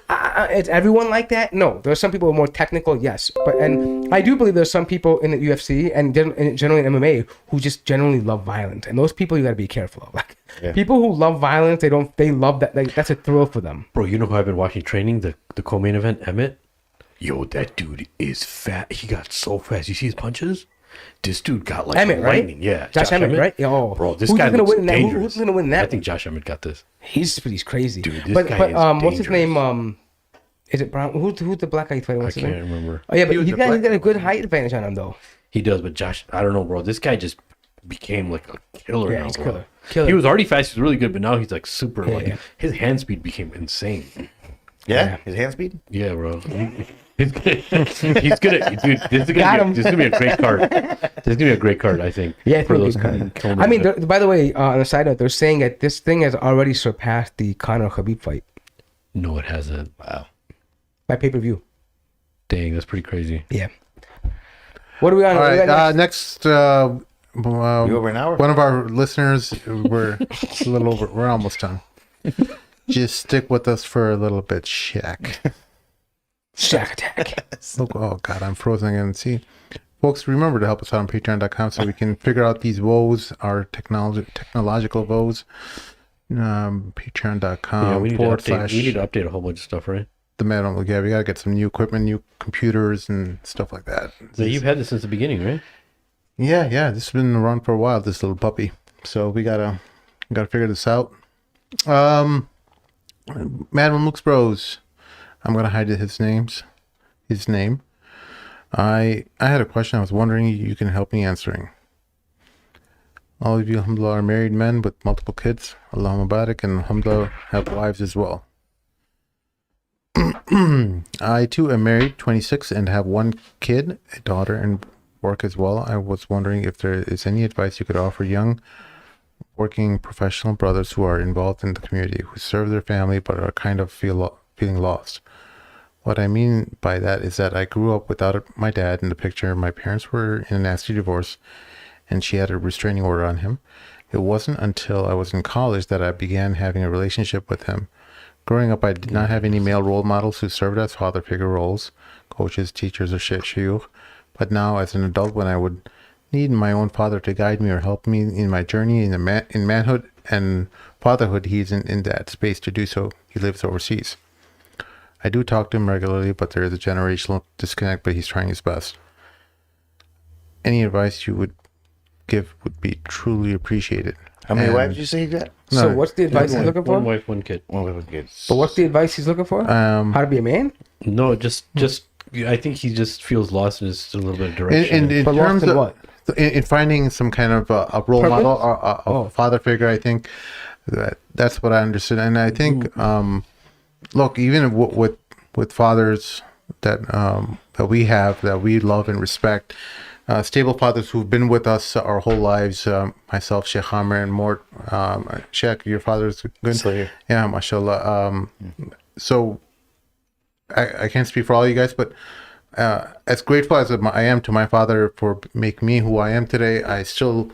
is everyone like that? No. There are some people who are more technical, yes. And I do believe there's some people in the UFC and generally in MMA who just generally love violence. And those people you got to be careful of. Like, people who love violence, they love that. Like, that's a thrill for them. Bro, you know who I've been watching training? The co-main event, Emmett? Yo, that dude is fat. He got so fast. You see his punches? This dude got like Emmett, right? lightning. Yeah. Josh Emmett, right? Yeah, oh. Bro, this Who's guy gonna looks win that? dangerous. Who's gonna win that I think one? Josh Emmett got this. He's crazy. Dude, this but guy is what's his dangerous. name? Is it Brown? Who's the black guy he's fighting? I What's his can't name? remember. Oh yeah, but was he's the got black a good height advantage on him though. He does, but Josh, I don't know, bro. This guy just became like a killer Yeah, now, he's bro. killer. He was already fast. He's really good, but now he's like super. Yeah, like yeah. his hand speed became insane. Yeah, his hand speed. Yeah, bro. He's good at, dude. This is Got gonna him. be, this is gonna be a great card. This is gonna be a great card, I think. Yeah, it's for gonna be those a good card. co-main I mean, event. by the way, on a side note, they're saying that this thing has already surpassed the Conor Khabib fight No, it hasn't. Wow. by pay per view. Dang, that's pretty crazy. Yeah. What are we on? All What do we right, got next? next. You over an hour? One of our listeners, we're a little over. We're almost done. Just stick with us for a little bit, Shaq. Shack Attack. Oh God, I'm frozen again. See, folks, remember to help us out on Patreon.com so we can figure out these woes, our technological woes. Patreon.com Yeah, we need to forward update. slash We need to update a whole bunch of stuff, right? the man. Yeah, we gotta get some new equipment, new computers, and stuff like that. So you've had this since the beginning, right? Yeah, this has been around for a while. This little puppy. So we gotta figure this out. Mamluks Bros. I'm gonna hide his name. I had a question. I was wondering you can help me answering. All of you, alhamdulillah, are married men with multiple kids. Allahumma barak, and alhamdulillah have wives as well. I too am married, 26, and have one kid, a daughter, and work as well. I was wondering if there is any advice you could offer young working professional brothers who are involved in the community, who serve their family but are kind of feeling lost. What I mean by that is that I grew up without my dad in the picture. My parents were in a nasty divorce, and she had a restraining order on him. It wasn't until I was in college that I began having a relationship with him. Growing up, I did not have any male role models who served as father figure roles. coaches, teachers, or shuyukh. But now, as an adult, when I would need my own father to guide me or help me in my journey in manhood and fatherhood, he's in that space to do so. He lives overseas. I do talk to him regularly, but there is a generational disconnect, but he's trying his best. Any advice you would give would be truly appreciated. How many And- wives did you say you got? So what's the advice he's looking for? One wife, one kid. One wife, one kid. But what's the advice he's looking for? How to be a man? No, just I think he just feels lost in just a little bit of direction. In But lost terms in of what? in finding some kind of a role Purpose? model or a father figure, I think that's what I understood. And I think, look, even with fathers that we have, that we love and respect, stable fathers who've been with us our whole lives, myself, Sheikh Amr, and Mort. Sheikh, your father's good? Still here. Yeah, mashallah. So I can't speak for all you guys, but as grateful as I am to my father for making me who I am today, I still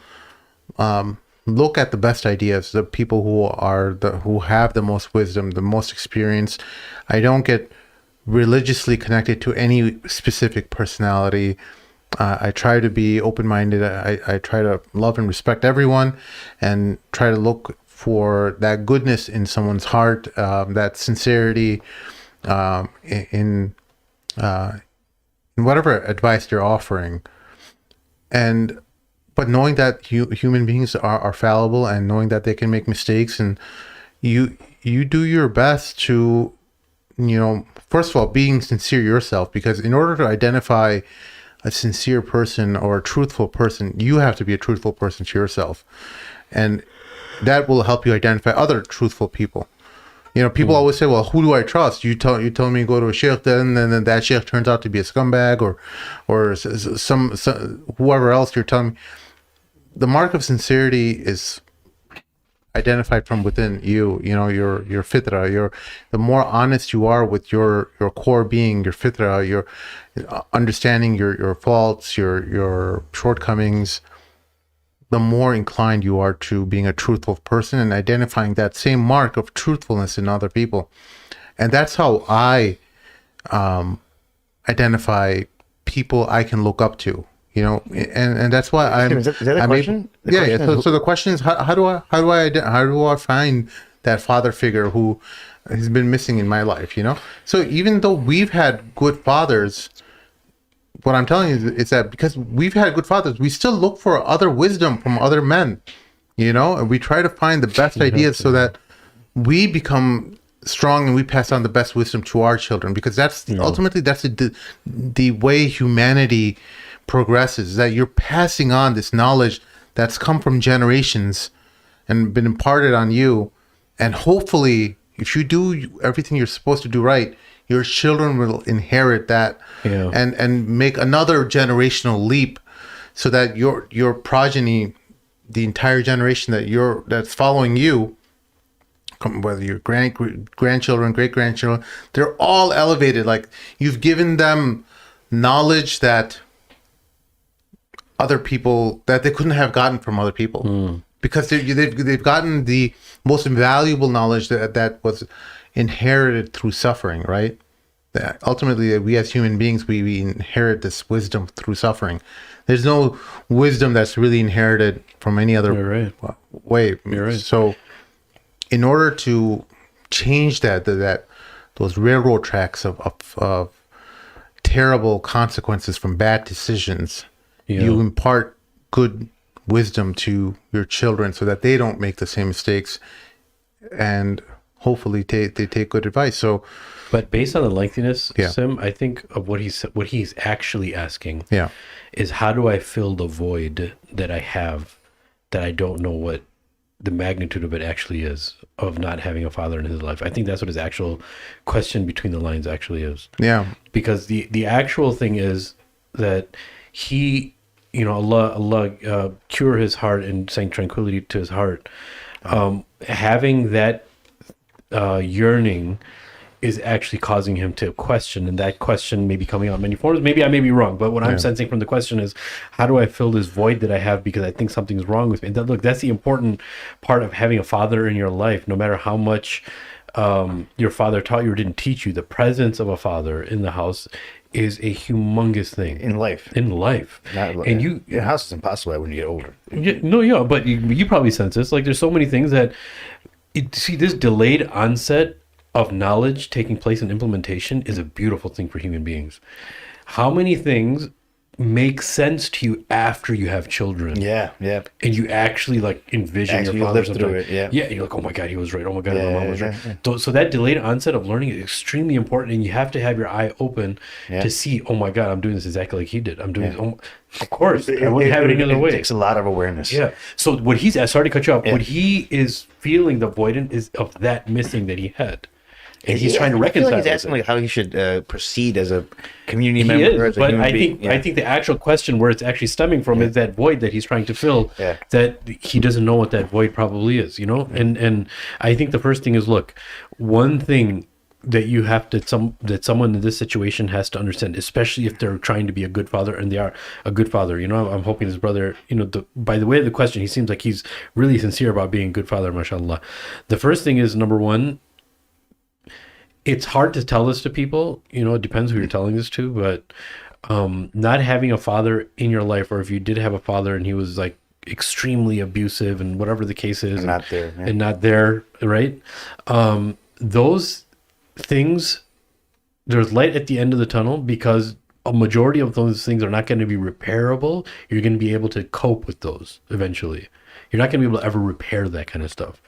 look at the best ideas, the people who have the most wisdom, the most experience. I don't get religiously connected to any specific personality. I try to be open-minded. I try to love and respect everyone, and try to look for that goodness in someone's heart, that sincerity in whatever advice they're offering. But knowing that human beings are fallible, and knowing that they can make mistakes, and you do your best to, first of all, being sincere yourself, because in order to identify a sincere person or a truthful person, you have to be a truthful person to yourself, and that will help you identify other truthful people. People always say, well, who do I trust? You tell me to go to a sheikh, then that sheikh turns out to be a scumbag, or some whoever else you're telling me. The mark of sincerity is identified from within you. Your fitrah. The more honest you are with your core being, your fitrah, your understanding your faults, your shortcomings, the more inclined you are to being a truthful person and identifying that same mark of truthfulness in other people. And that's how I identify people I can look up to, and that's why I'm. Is that a question? So the question is, how do I find that father figure who has been missing in my life? So even though we've had good fathers, what I'm telling you is that because we've had good fathers, we still look for other wisdom from other men, and we try to find the best ideas so that we become strong and we pass on the best wisdom to our children, because that's ultimately that's the way humanity progresses, that you're passing on this knowledge that's come from generations and been imparted on you, and hopefully if you do everything you're supposed to do right, your children will inherit that and make another generational leap, so that your progeny, the entire generation that's following you, whether your grandchildren, great-grandchildren, they're all elevated. Like, you've given them knowledge that other people, that they couldn't have gotten from other people, because they've gotten the most valuable knowledge that was inherited through suffering, right? That ultimately, we as human beings, we inherit this wisdom through suffering. There's no wisdom that's really inherited from any other way. You're right. So in order to change those railroad tracks of terrible consequences from bad decisions, you impart good wisdom to your children so that they don't make the same mistakes, and hopefully they take good advice. So, but based on the lengthiness, Sim, I think of what he's actually asking is, how do I fill the void that I have, that I don't know what the magnitude of it actually is, of not having a father in his life? I think that's what his actual question between the lines actually is. Yeah. Because the actual thing is that he, Allah cure his heart and send tranquility to his heart. Having that yearning is actually causing him to question, and that question may be coming out in many forms. Maybe I may be wrong, but what I'm sensing from the question is, how do I fill this void that I have because I think something's wrong with me? And look, that's the important part of having a father in your life. No matter how much your father taught you or didn't teach you, the presence of a father in the house is a humongous thing in life. in life. And your house is impossible when you get older. But you probably sense this. Like, there's so many things that see, this delayed onset of knowledge taking place in implementation is a beautiful thing for human beings. How many things make sense to you after you have children? Yeah. And you actually like envision Actually your father live through it, yeah. You're like, oh my god, he was right. Oh my god, my mom was right. Yeah. So that delayed onset of learning is extremely important, and you have to have your eye open to see, oh my god, I'm doing this exactly like he did. I'm doing this. Of course, I wouldn't have it any other way. It takes a lot of awareness. Yeah. So what he's, sorry to cut you off, what he is feeling the voidant is of that missing that he had. And he's trying to reconcile. I feel like he's asking like how he should proceed as a community he member. Is, but I think the actual question where it's actually stemming from is that void that he's trying to fill. Yeah. That he doesn't know what that void probably is. You know, and I think the first thing is, look, one thing that you have to that someone in this situation has to understand, especially if they're trying to be a good father, and they are a good father. You know, I'm hoping his brother. You know, by the way of the question, he seems like he's really sincere about being a good father. Mashallah. The first thing is, number one, it's hard to tell this to people, you know, it depends who you're telling this to, but not having a father in your life, or if you did have a father and he was like extremely abusive and whatever the case is, and not there, right? Those things, there's light at the end of the tunnel, because a majority of those things are not going to be repairable. You're going to be able to cope with those eventually. You're not going to be able to ever repair that kind of stuff.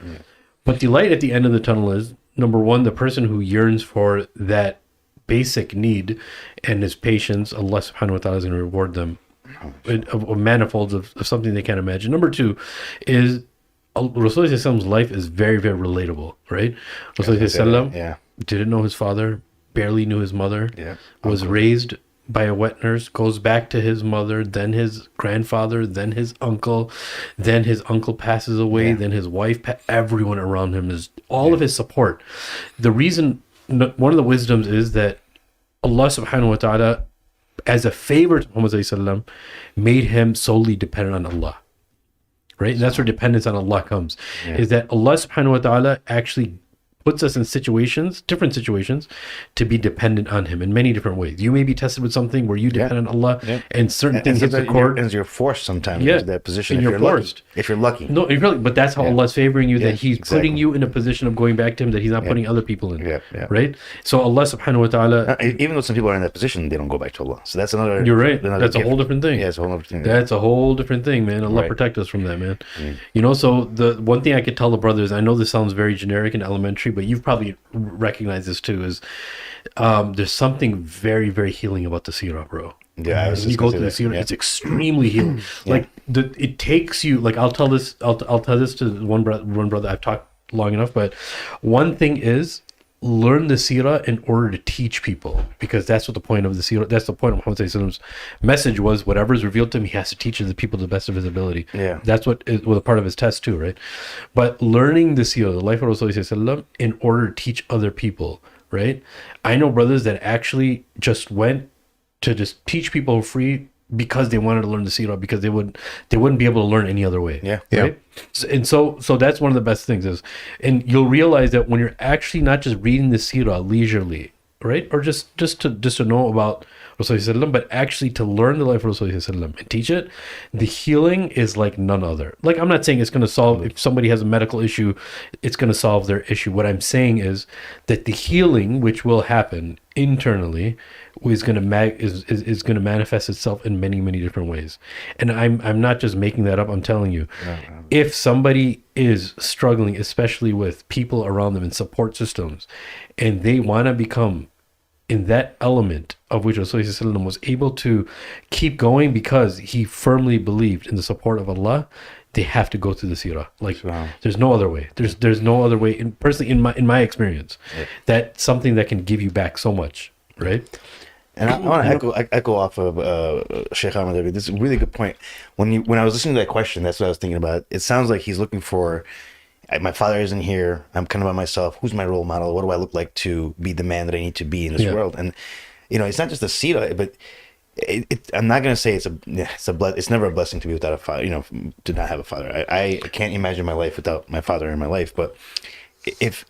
But the light at the end of the tunnel is, number one, the person who yearns for that basic need and is patience, Allah subhanahu wa ta'ala is going to reward them of manifolds of something they can't imagine. Number two is Rasulullah's life is very, very relatable, right? Rasulullah didn't know his father, barely knew his mother, was raised by a wet nurse, goes back to his mother, then his grandfather, then his uncle passes away, then his wife, everyone around him is all of his support. The reason, one of the wisdoms is that Allah subhanahu wa ta'ala, as a favor to Muhammad sallallahu alaihi wasallam, made him solely dependent on Allah. Right? And that's where dependence on Allah comes. Is that Allah subhanahu wa ta'ala actually puts us in different situations, to be dependent on him in many different ways. You may be tested with something where you depend on Allah, and certain things hit the court. And you're forced sometimes into that position. And you're forced. If you're lucky. No, you're really, but that's how Allah's favoring you, that he's putting you in a position of going back to him, that he's not putting other people in. Right? So Allah subhanahu wa ta'ala... even though some people are in that position, they don't go back to Allah. So that's another... You're right. That's a whole different thing. Yeah, it's a whole different thing. That's a whole different thing, man. Allah protect us from that, man. You know, so the one thing I could tell the brothers, I know this sounds very generic and elementary, but you've probably recognize this too, is there's something very, very healing about the Seerah, bro. Yeah, when you go through the Seerah, it's extremely healing. Like it takes you, like I'll tell this to one brother. I've talked long enough, but one thing is, learn the Seerah in order to teach people, because that's what the point of the Seerah, that's the point of Muhammad sallallahu alaihi wasallam's message was, whatever is revealed to him, he has to teach the people to the best of his ability. That's what was a part of his test too, right? But learning the Seerah, the life of Rasulullah sallallahu alaihi wasallam, in order to teach other people, right? I know brothers that actually just went to just teach people free because they wanted to learn the Seerah, because they wouldn't be able to learn any other way. Right? So that's one of the best things is, and you'll realize that when you're actually not just reading the Seerah leisurely, right, or just to know about Rasulullah, but actually to learn the life of Rasulullah and teach it, the healing is like none other. Like, I'm not saying it's going to solve, if somebody has a medical issue, it's going to solve their issue. What I'm saying is that the healing which will happen internally is going to manifest itself in many, many different ways. And I'm not just making that up. I'm telling you, if somebody is struggling, especially with people around them and support systems, and they want to become in that element of which Rasulullah was able to keep going because he firmly believed in the support of Allah, they have to go through the Seerah. Like, there's no other way. There's no other way. Personally, in my experience, that's something that can give you back so much, right? And I want to echo off of Sheikh Ahmed. This is a really good point. When I was listening to that question, that's what I was thinking about. It sounds like he's looking for, my father isn't here, I'm kind of by myself, who's my role model, what do I look like to be the man that I need to be in this world? And it's not just a Seerah, but I'm not going to say it's never a blessing to be without a father, to not have a father. I can't imagine my life without my father in my life. But if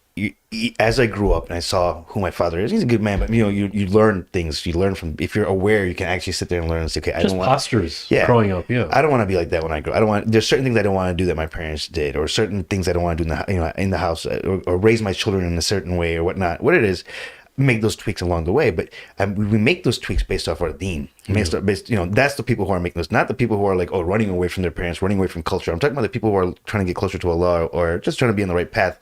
as I grew up and I saw who my father is, he's a good man, but you learn things. You learn from, if you're aware, you can actually sit there and learn and say, okay, I Just don't want postures growing up. Yeah. I don't want to be like that when I grow. I don't want. There's certain things I don't want to do that my parents did, or certain things I don't want to do in the house, or raise my children in a certain way, or whatnot. What it is, make those tweaks along the way. But we make those tweaks based off our deen. That's the people who are making those, not the people who are like, running away from their parents, running away from culture. I'm talking about the people who are trying to get closer to Allah, or just trying to be on the right path.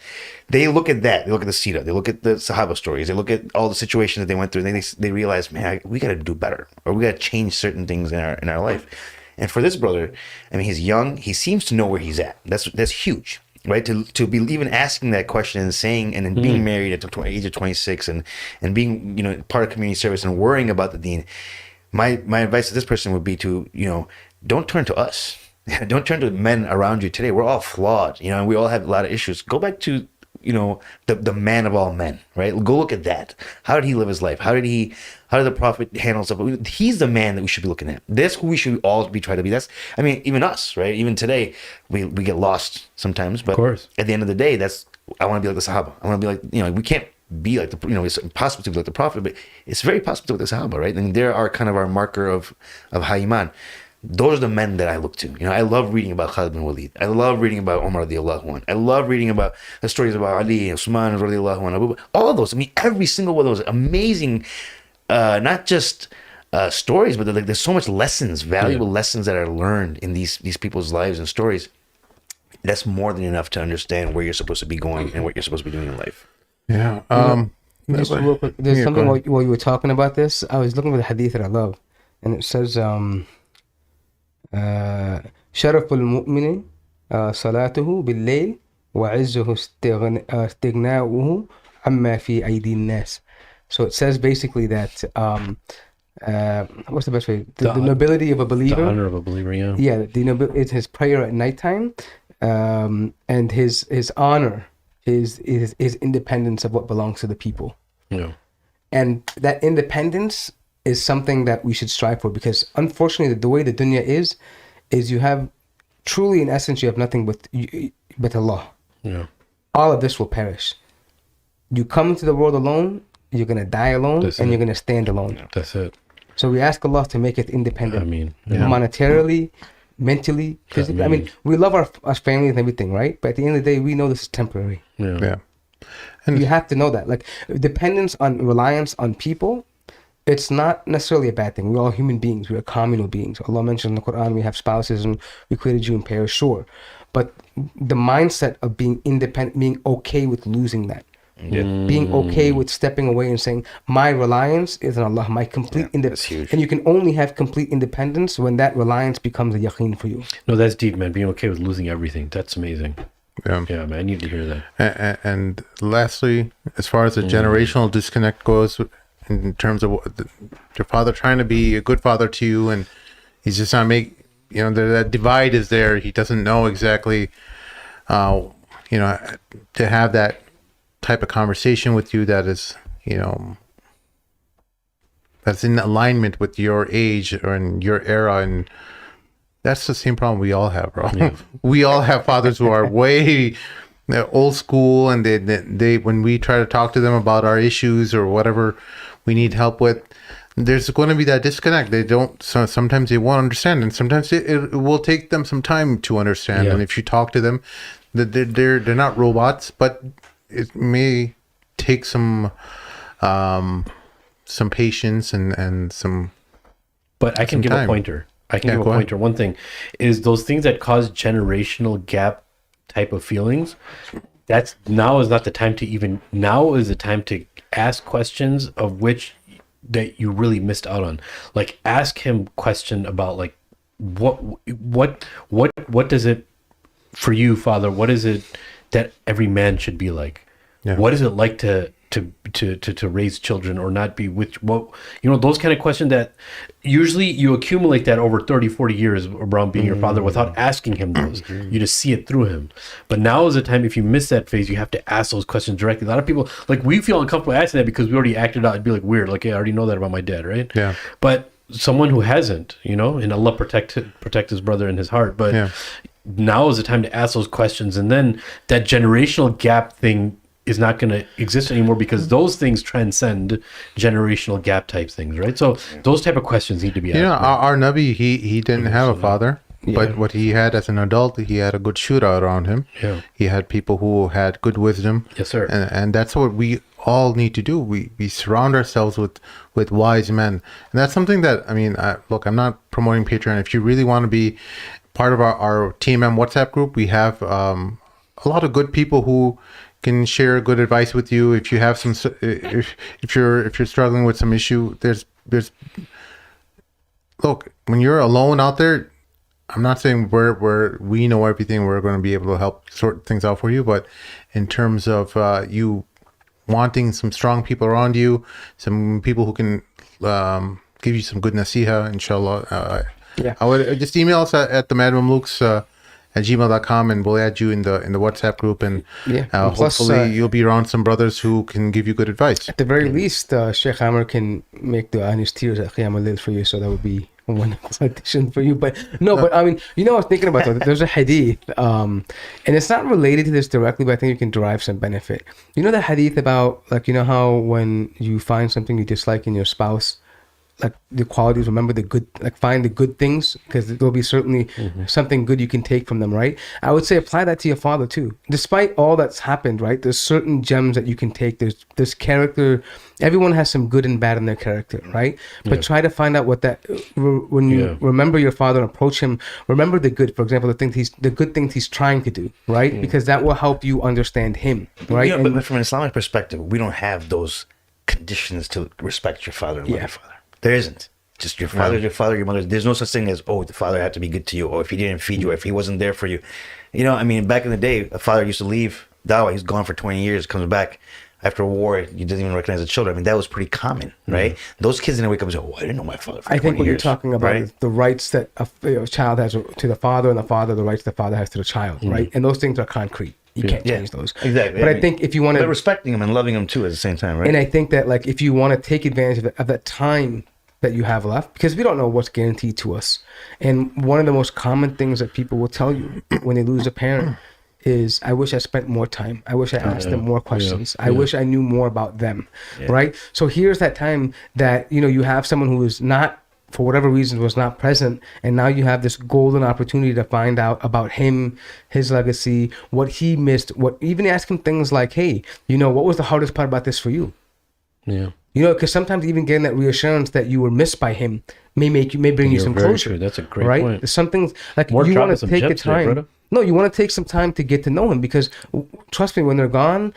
They look at that. They look at the Seerah. They look at the Sahaba stories. They look at all the situations that they went through, and they realize, man, we got to do better, or we got to change certain things in our life. And for this brother, I mean, he's young. He seems to know where he's at. That's huge. Right, to be even asking that question and saying, and then being married at the age of 26 and being part of community service and worrying about the deen. My advice to this person would be to don't turn to us, don't turn to men around you today. We're all flawed, and we all have a lot of issues. Go back to the man of all men, right? Go look at that. How did he live his life? How did the Prophet handle stuff? He's the man that we should be looking at. That's who we should all be trying to be. Even us, right? Even today, we get lost sometimes, but of course, at the end of the day, I want to be like the Sahaba. I want to be like, we can't be like it's impossible to be like the Prophet, but it's very possible to be like the Sahaba, right? And they're our marker of high iman. Those are the men that I look to. I love reading about Khalid bin Walid. I love reading about Umar radiallahu anhu. I love reading about the stories about Ali, Usman radiallahu anhu. All of those. Every single one of those amazing, not just stories, but there's so much lessons, valuable lessons that are learned in these people's lives and stories. That's more than enough to understand where you're supposed to be going and what you're supposed to be doing in life. Yeah. Just real quick, there's something while you were talking about this, I was looking for the hadith that I love, and it says, شرف المؤمن صلاته بالليل وعزه استغناؤه عما في أيدي الناس. So it says basically that what's the best way? The nobility of a believer. The honor of a believer, yeah. Yeah, it's his prayer at nighttime, and his honor is independence of what belongs to the people. Yeah. And that independence is something that we should strive for, because unfortunately the way the dunya is you have truly, in essence, you have nothing but Allah. Yeah. All of this will perish. You come into the world alone, you're going to die alone, and you're going to stand alone. That's it. So we ask Allah to make it independent. Monetarily, mentally, physically. We love our families and everything, right? But at the end of the day, we know this is temporary. Yeah. And you have to know that. Like, reliance on people, it's not necessarily a bad thing. We're all human beings. We're communal beings. Allah mentions in the Quran, we have spouses and we created you in pairs, sure. But the mindset of being independent, being okay with losing that. Yeah. Being okay with stepping away and saying, my reliance is on Allah, my complete independence. And you can only have complete independence when that reliance becomes a yaqeen for you. No, that's deep, man. Being okay with losing everything. That's amazing. Yeah, man, I need to hear that. And lastly, as far as the generational disconnect goes, in terms of your father trying to be a good father to you, and he's just not that divide is there. He doesn't know exactly, to have that type of conversation with you that is, that's in alignment with your age or in your era. And that's the same problem we all have, bro. Yeah. We all have fathers who are way old school, and they when we try to talk to them about our issues or whatever we need help with, there's going to be that disconnect. They don't. So sometimes they won't understand, and sometimes it will take them some time to understand. Yeah. And if you talk to them, they're not robots, but it may take some patience and some. But I can give a pointer. Give a pointer. Ahead. One thing is those things that cause generational gap type of feelings. Now is not the time to even. Now is the time to ask questions of which that you really missed out on. Like, ask him question about like what does it for you, Father? What is it that every man should be like? Yeah. What is it like to raise children or not be with those kind of questions that usually you accumulate that over 30-40 years around being your father without asking him those. You just see it through him. But now is the time, if you miss that phase, you have to ask those questions directly. A lot of people, like, we feel uncomfortable asking that because we already acted out. It'd be like weird, like, yeah, I already know that about my dad, right? Yeah. But someone who hasn't, and Allah protect his brother in his heart, but now is the time to ask those questions. And then that generational gap thing is not going to exist anymore because those things transcend generational gap type things, right? So those type of questions need to be asked. You know, our Nabi, he didn't have a father, but what he had as an adult, he had a good shura around him. Yeah. He had people who had good wisdom. Yes, sir. And that's what we all need to do. We surround ourselves with wise men. And that's something that, I mean, look, I'm not promoting Patreon. If you really want to be part of our TMM WhatsApp group, we have a lot of good people who can share good advice with you. If you have some, if you're struggling with some issue, there's look, when you're alone out there, I'm not saying we know everything, we're going to be able to help sort things out for you, but in terms of you wanting some strong people around you, some people who can give you some good nasiha, inshallah, I would just email us at the Mamluks at gmail.com, and we'll add you in the WhatsApp group, and Plus, hopefully you'll be around some brothers who can give you good advice. At the very least, Sheikh Amr can make the honest tears at Qiyam al-Layl for you, so that would be a wonderful addition for you. But I mean, I was thinking about that. There's a hadith, and it's not related to this directly, but I think you can derive some benefit. You know the hadith about, like, how when you find something you dislike in your spouse, like the qualities, remember the good, like find the good things, because there'll be certainly something good you can take from them, right? I would say apply that to your father too. Despite all that's happened, right? There's certain gems that you can take. There's character. Everyone has some good and bad in their character, right? But try to find out what that, when you remember your father and approach him, remember the good, for example, the good things he's trying to do, right? Because that will help you understand him, right? But from an Islamic perspective, we don't have those conditions to respect your father and love your father. There isn't. Just your father's your father, your mother. There's no such thing as, the father had to be good to you, or if he didn't feed you, or if he wasn't there for you. I mean, back in the day, a father used to leave dawah. He's gone for 20 years, comes back after a war. He doesn't even recognize the children. I mean, that was pretty common, right? Those kids didn't wake up and say, I didn't know my father for 20 years. I think what you're talking about right? is the rights that a child has to the father, and the rights the father has to the child, right? And those things are concrete. You can't change those. Exactly. But I think if you want to... But respecting them and loving them too at the same time, right? And I think that, like, if you want to take advantage of that time that you have left, because we don't know what's guaranteed to us. And one of the most common things that people will tell you when they lose a parent is, I wish I spent more time. I wish I asked them more questions. I wish I knew more about them, right? So here's that time that, you have someone who is not, for whatever reason, was not present, and now you have this golden opportunity to find out about him, his legacy, what he missed, even ask him things like, hey, what was the hardest part about this for you? Yeah. Because sometimes even getting that reassurance that you were missed by him may bring you some closure. True. That's a great right? point. There's something like More you want to troublesome take the gems there, time. brother. No, you want to take some time to get to know him, because trust me, when they're gone,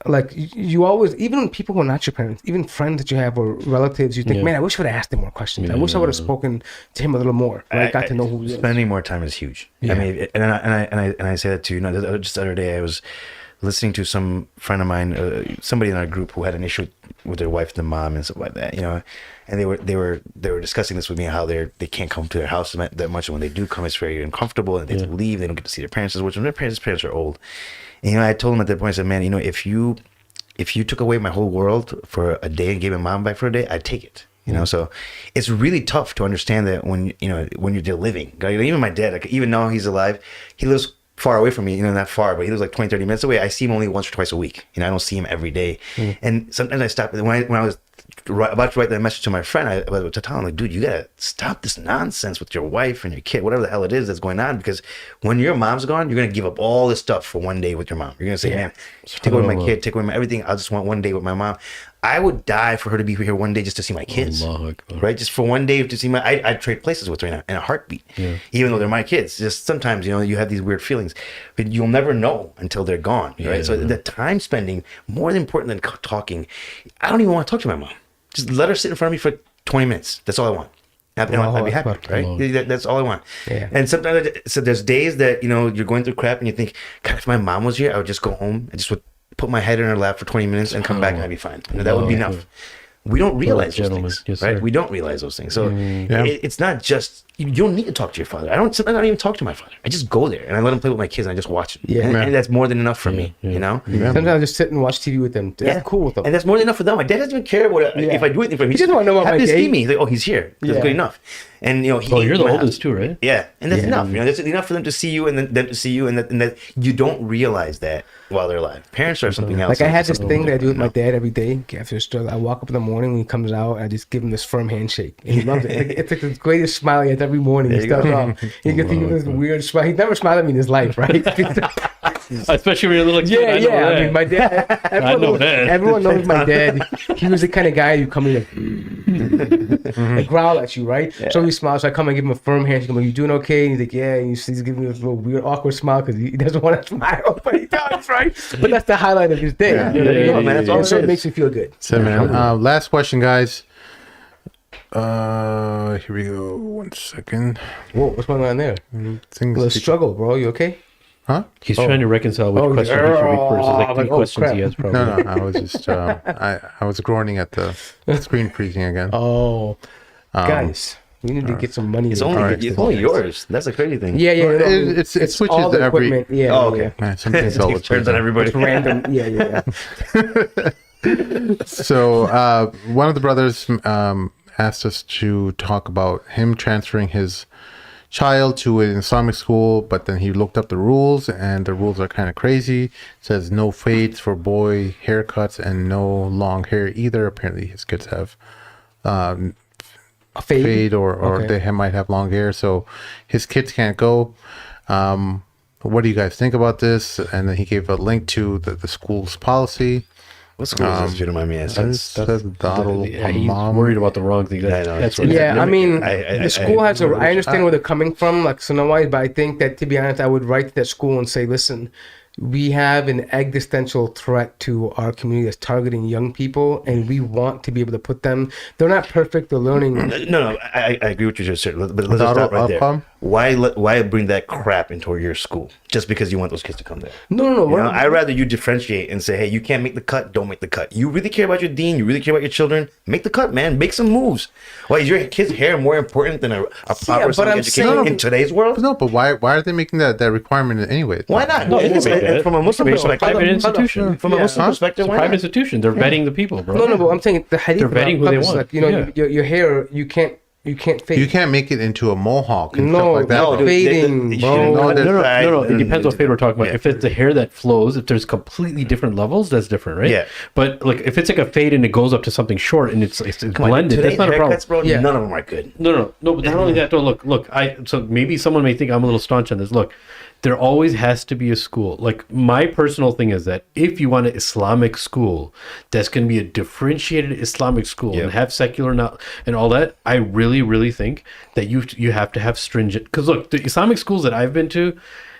like you always, even when people who are not your parents, even friends that you have or relatives, you think, man, I wish I would have asked him more questions. I wish I would have spoken to him a little more. Right? Got to know who he is. Spending more time is huge. I mean, and I say that to you. Just the other day, I was listening to some friend of mine, somebody in our group who had an issue with their wife and the mom and stuff like that, and they were discussing this with me, how they can't come to their house that much, and when they do come, it's very uncomfortable, and they have to leave. They don't get to see their parents as much, and their parents are old. And I told them at that point, I said, man, if you took away my whole world for a day and gave my mom back for a day, I'd take it. So it's really tough to understand that when you're living. Even my dad, like, even though he's alive, he lives far away from me, not far, but he lives like 20, 30 minutes away. I see him only once or twice a week. I don't see him every day. And sometimes I stop. When I was about to write that message to my friend, I was to tell him, like, dude, you gotta stop this nonsense with your wife and your kid, whatever the hell it is that's going on, because when your mom's gone, you're gonna give up all this stuff for one day with your mom. You're gonna say, man, take away my kid, take away my everything. I just want one day with my mom. I would die for her to be here one day just to see my kids, right? Just for one day to see I'd trade places with her in a heartbeat, even though they're my kids. Just sometimes, you have these weird feelings, but you'll never know until they're gone, right? So the time spending, more important than talking. I don't even want to talk to my mom. Just let her sit in front of me for 20 minutes. That's all I want. I'd be happy, right? That's all I want. Yeah. And sometimes, so there's days that, you're going through crap and you think, God, if my mom was here, I would just go home and just would put my head in her lap for 20 minutes and come back and I'd be fine. That would be enough. We don't realize those things, right? We don't realize those things. So it's not just, you don't need to talk to your father. Sometimes I don't even talk to my father. I just go there and I let him play with my kids and I just watch them. And that's more than enough for me, Sometimes I just sit and watch TV with them. That's cool with them. And that's more than enough for them. My dad doesn't even care if I do anything for him. He just want to know about my day. Happy to see me. He's like, oh, he's here. That's good enough. And you know, Oh, you're the oldest too, right? Yeah, and that's enough. You know, that's enough for them to see you, and then them to see you, and that you don't realize that while they're alive. Parents are something else. Like I had this Something thing that I do with my different dad every day. After struggle, I walk up in the morning when he comes out. I just give him this firm handshake, and he loves it. It's like the greatest smile he has every morning. He starts off. He gets this weird smile. He's never smiled at me in his life, right? Especially when you're a little kid. Yeah. I mean, my dad. Everyone knows my dad. He was the kind of guy who come in and growl at you, right? Yeah. So he smiles. So I come and give him a firm handshake. I'm like, "You doing okay?" And he's like, "Yeah." And he's giving me this little weird, awkward smile because he doesn't want to smile, but he does, right? But that's the highlight of his day. Yeah. Man, that's all so it makes me feel good. So, man, last question, guys. Here we go. 1 second. Whoa, what's going on there? Let's struggle, bro. You okay? Huh? He's trying to reconcile which question he should read first. There's like three questions crap. he has probably. No, I was just I was groaning at the screen freezing again. Oh, guys, we need to get some money. It's only yours. That's the crazy thing. Yeah. It switches all the every. equipment. Yeah. Oh, okay. Man, something's all Turns on everybody. It's random. Yeah. So one of the brothers asked us to talk about him transferring his child to an Islamic school, but then he looked up the rules, and the rules are kind of crazy. It says no fades for boy haircuts and no long hair either. Apparently his kids have a fade or they might have long hair, so his kids can't go. What do you guys think about this? And then he gave a link to the school's policy. What school is this, if you don't mind me asking? He's worried about the wrong thing. I mean, the school has a. I understand where they're coming from, like Sonowise, but I think that, to be honest, I would write to that school and say, listen, we have an existential threat to our community that's targeting young people, and we want to be able to put them. They're not perfect. They're learning. No, I agree with you just said. But let's just stop right there. Why bring that crap into your school just because you want those kids to come there? No. I'd rather you differentiate and say, hey, you can't make the cut. Don't make the cut. You really care about your dean. You really care about your children. Make the cut, man. Make some moves. Why is your kid's hair more important than a proper education in today's world? No, but why are they making that requirement anyway? Why not? No, from a Muslim perspective, private institution. From a Muslim perspective, it's a private institution. They're vetting the people, bro. No, but I'm saying the hadith. They're vetting who they want. Like, your hair, you can't fade. You can't make it into a mohawk and stuff like that. No, fading, bro. No. It depends what fade we're talking about. If it's the hair that flows, if there's completely different levels, that's different, right? Yeah. But like if it's like a fade and it goes up to something short and it's blended, that's not a problem. Bro, none of them are good. No. But not only that, though. Look. So maybe someone may think I'm a little staunch on this. Look. There always has to be a school. Like my personal thing is that if you want an Islamic school that's going to be a differentiated Islamic school and have secular and all that, I really, really think that you have to have stringent. Because look, the Islamic schools that I've been to,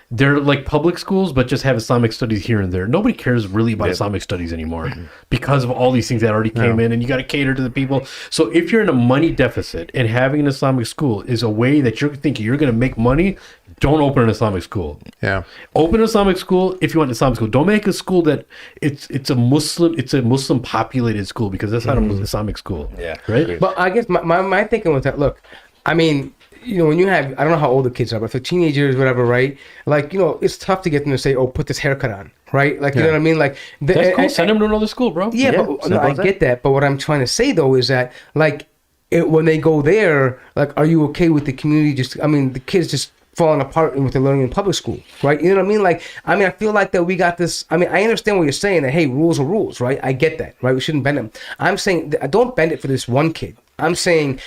they're like public schools, but just have Islamic studies here and there. Nobody cares really about Islamic studies anymore because of all these things that already came in, and you got to cater to the people. So if you're in a money deficit and having an Islamic school is a way that you're thinking you're going to make money, don't open an Islamic school. Yeah. Open an Islamic school if you want an Islamic school. Don't make a school that it's a Muslim populated school, because that's not an Islamic school. Yeah. Right? But I guess my thinking was that, look, I mean, when you have, I don't know how old the kids are, but for teenagers, whatever, right? Like, it's tough to get them to say, oh, put this haircut on, right? Like, you know what I mean? Like, that's cool. Send them to another school, bro. Yeah, but I get that. But what I'm trying to say, though, is that, like, when they go there, like, are you okay with the community the kids just falling apart with the learning in public school, right? You know what I mean? Like, I feel like that we got this. I understand what you're saying, that, hey, rules are rules, right? I get that, right? We shouldn't bend them. I'm saying, don't bend it for this one kid. I'm saying,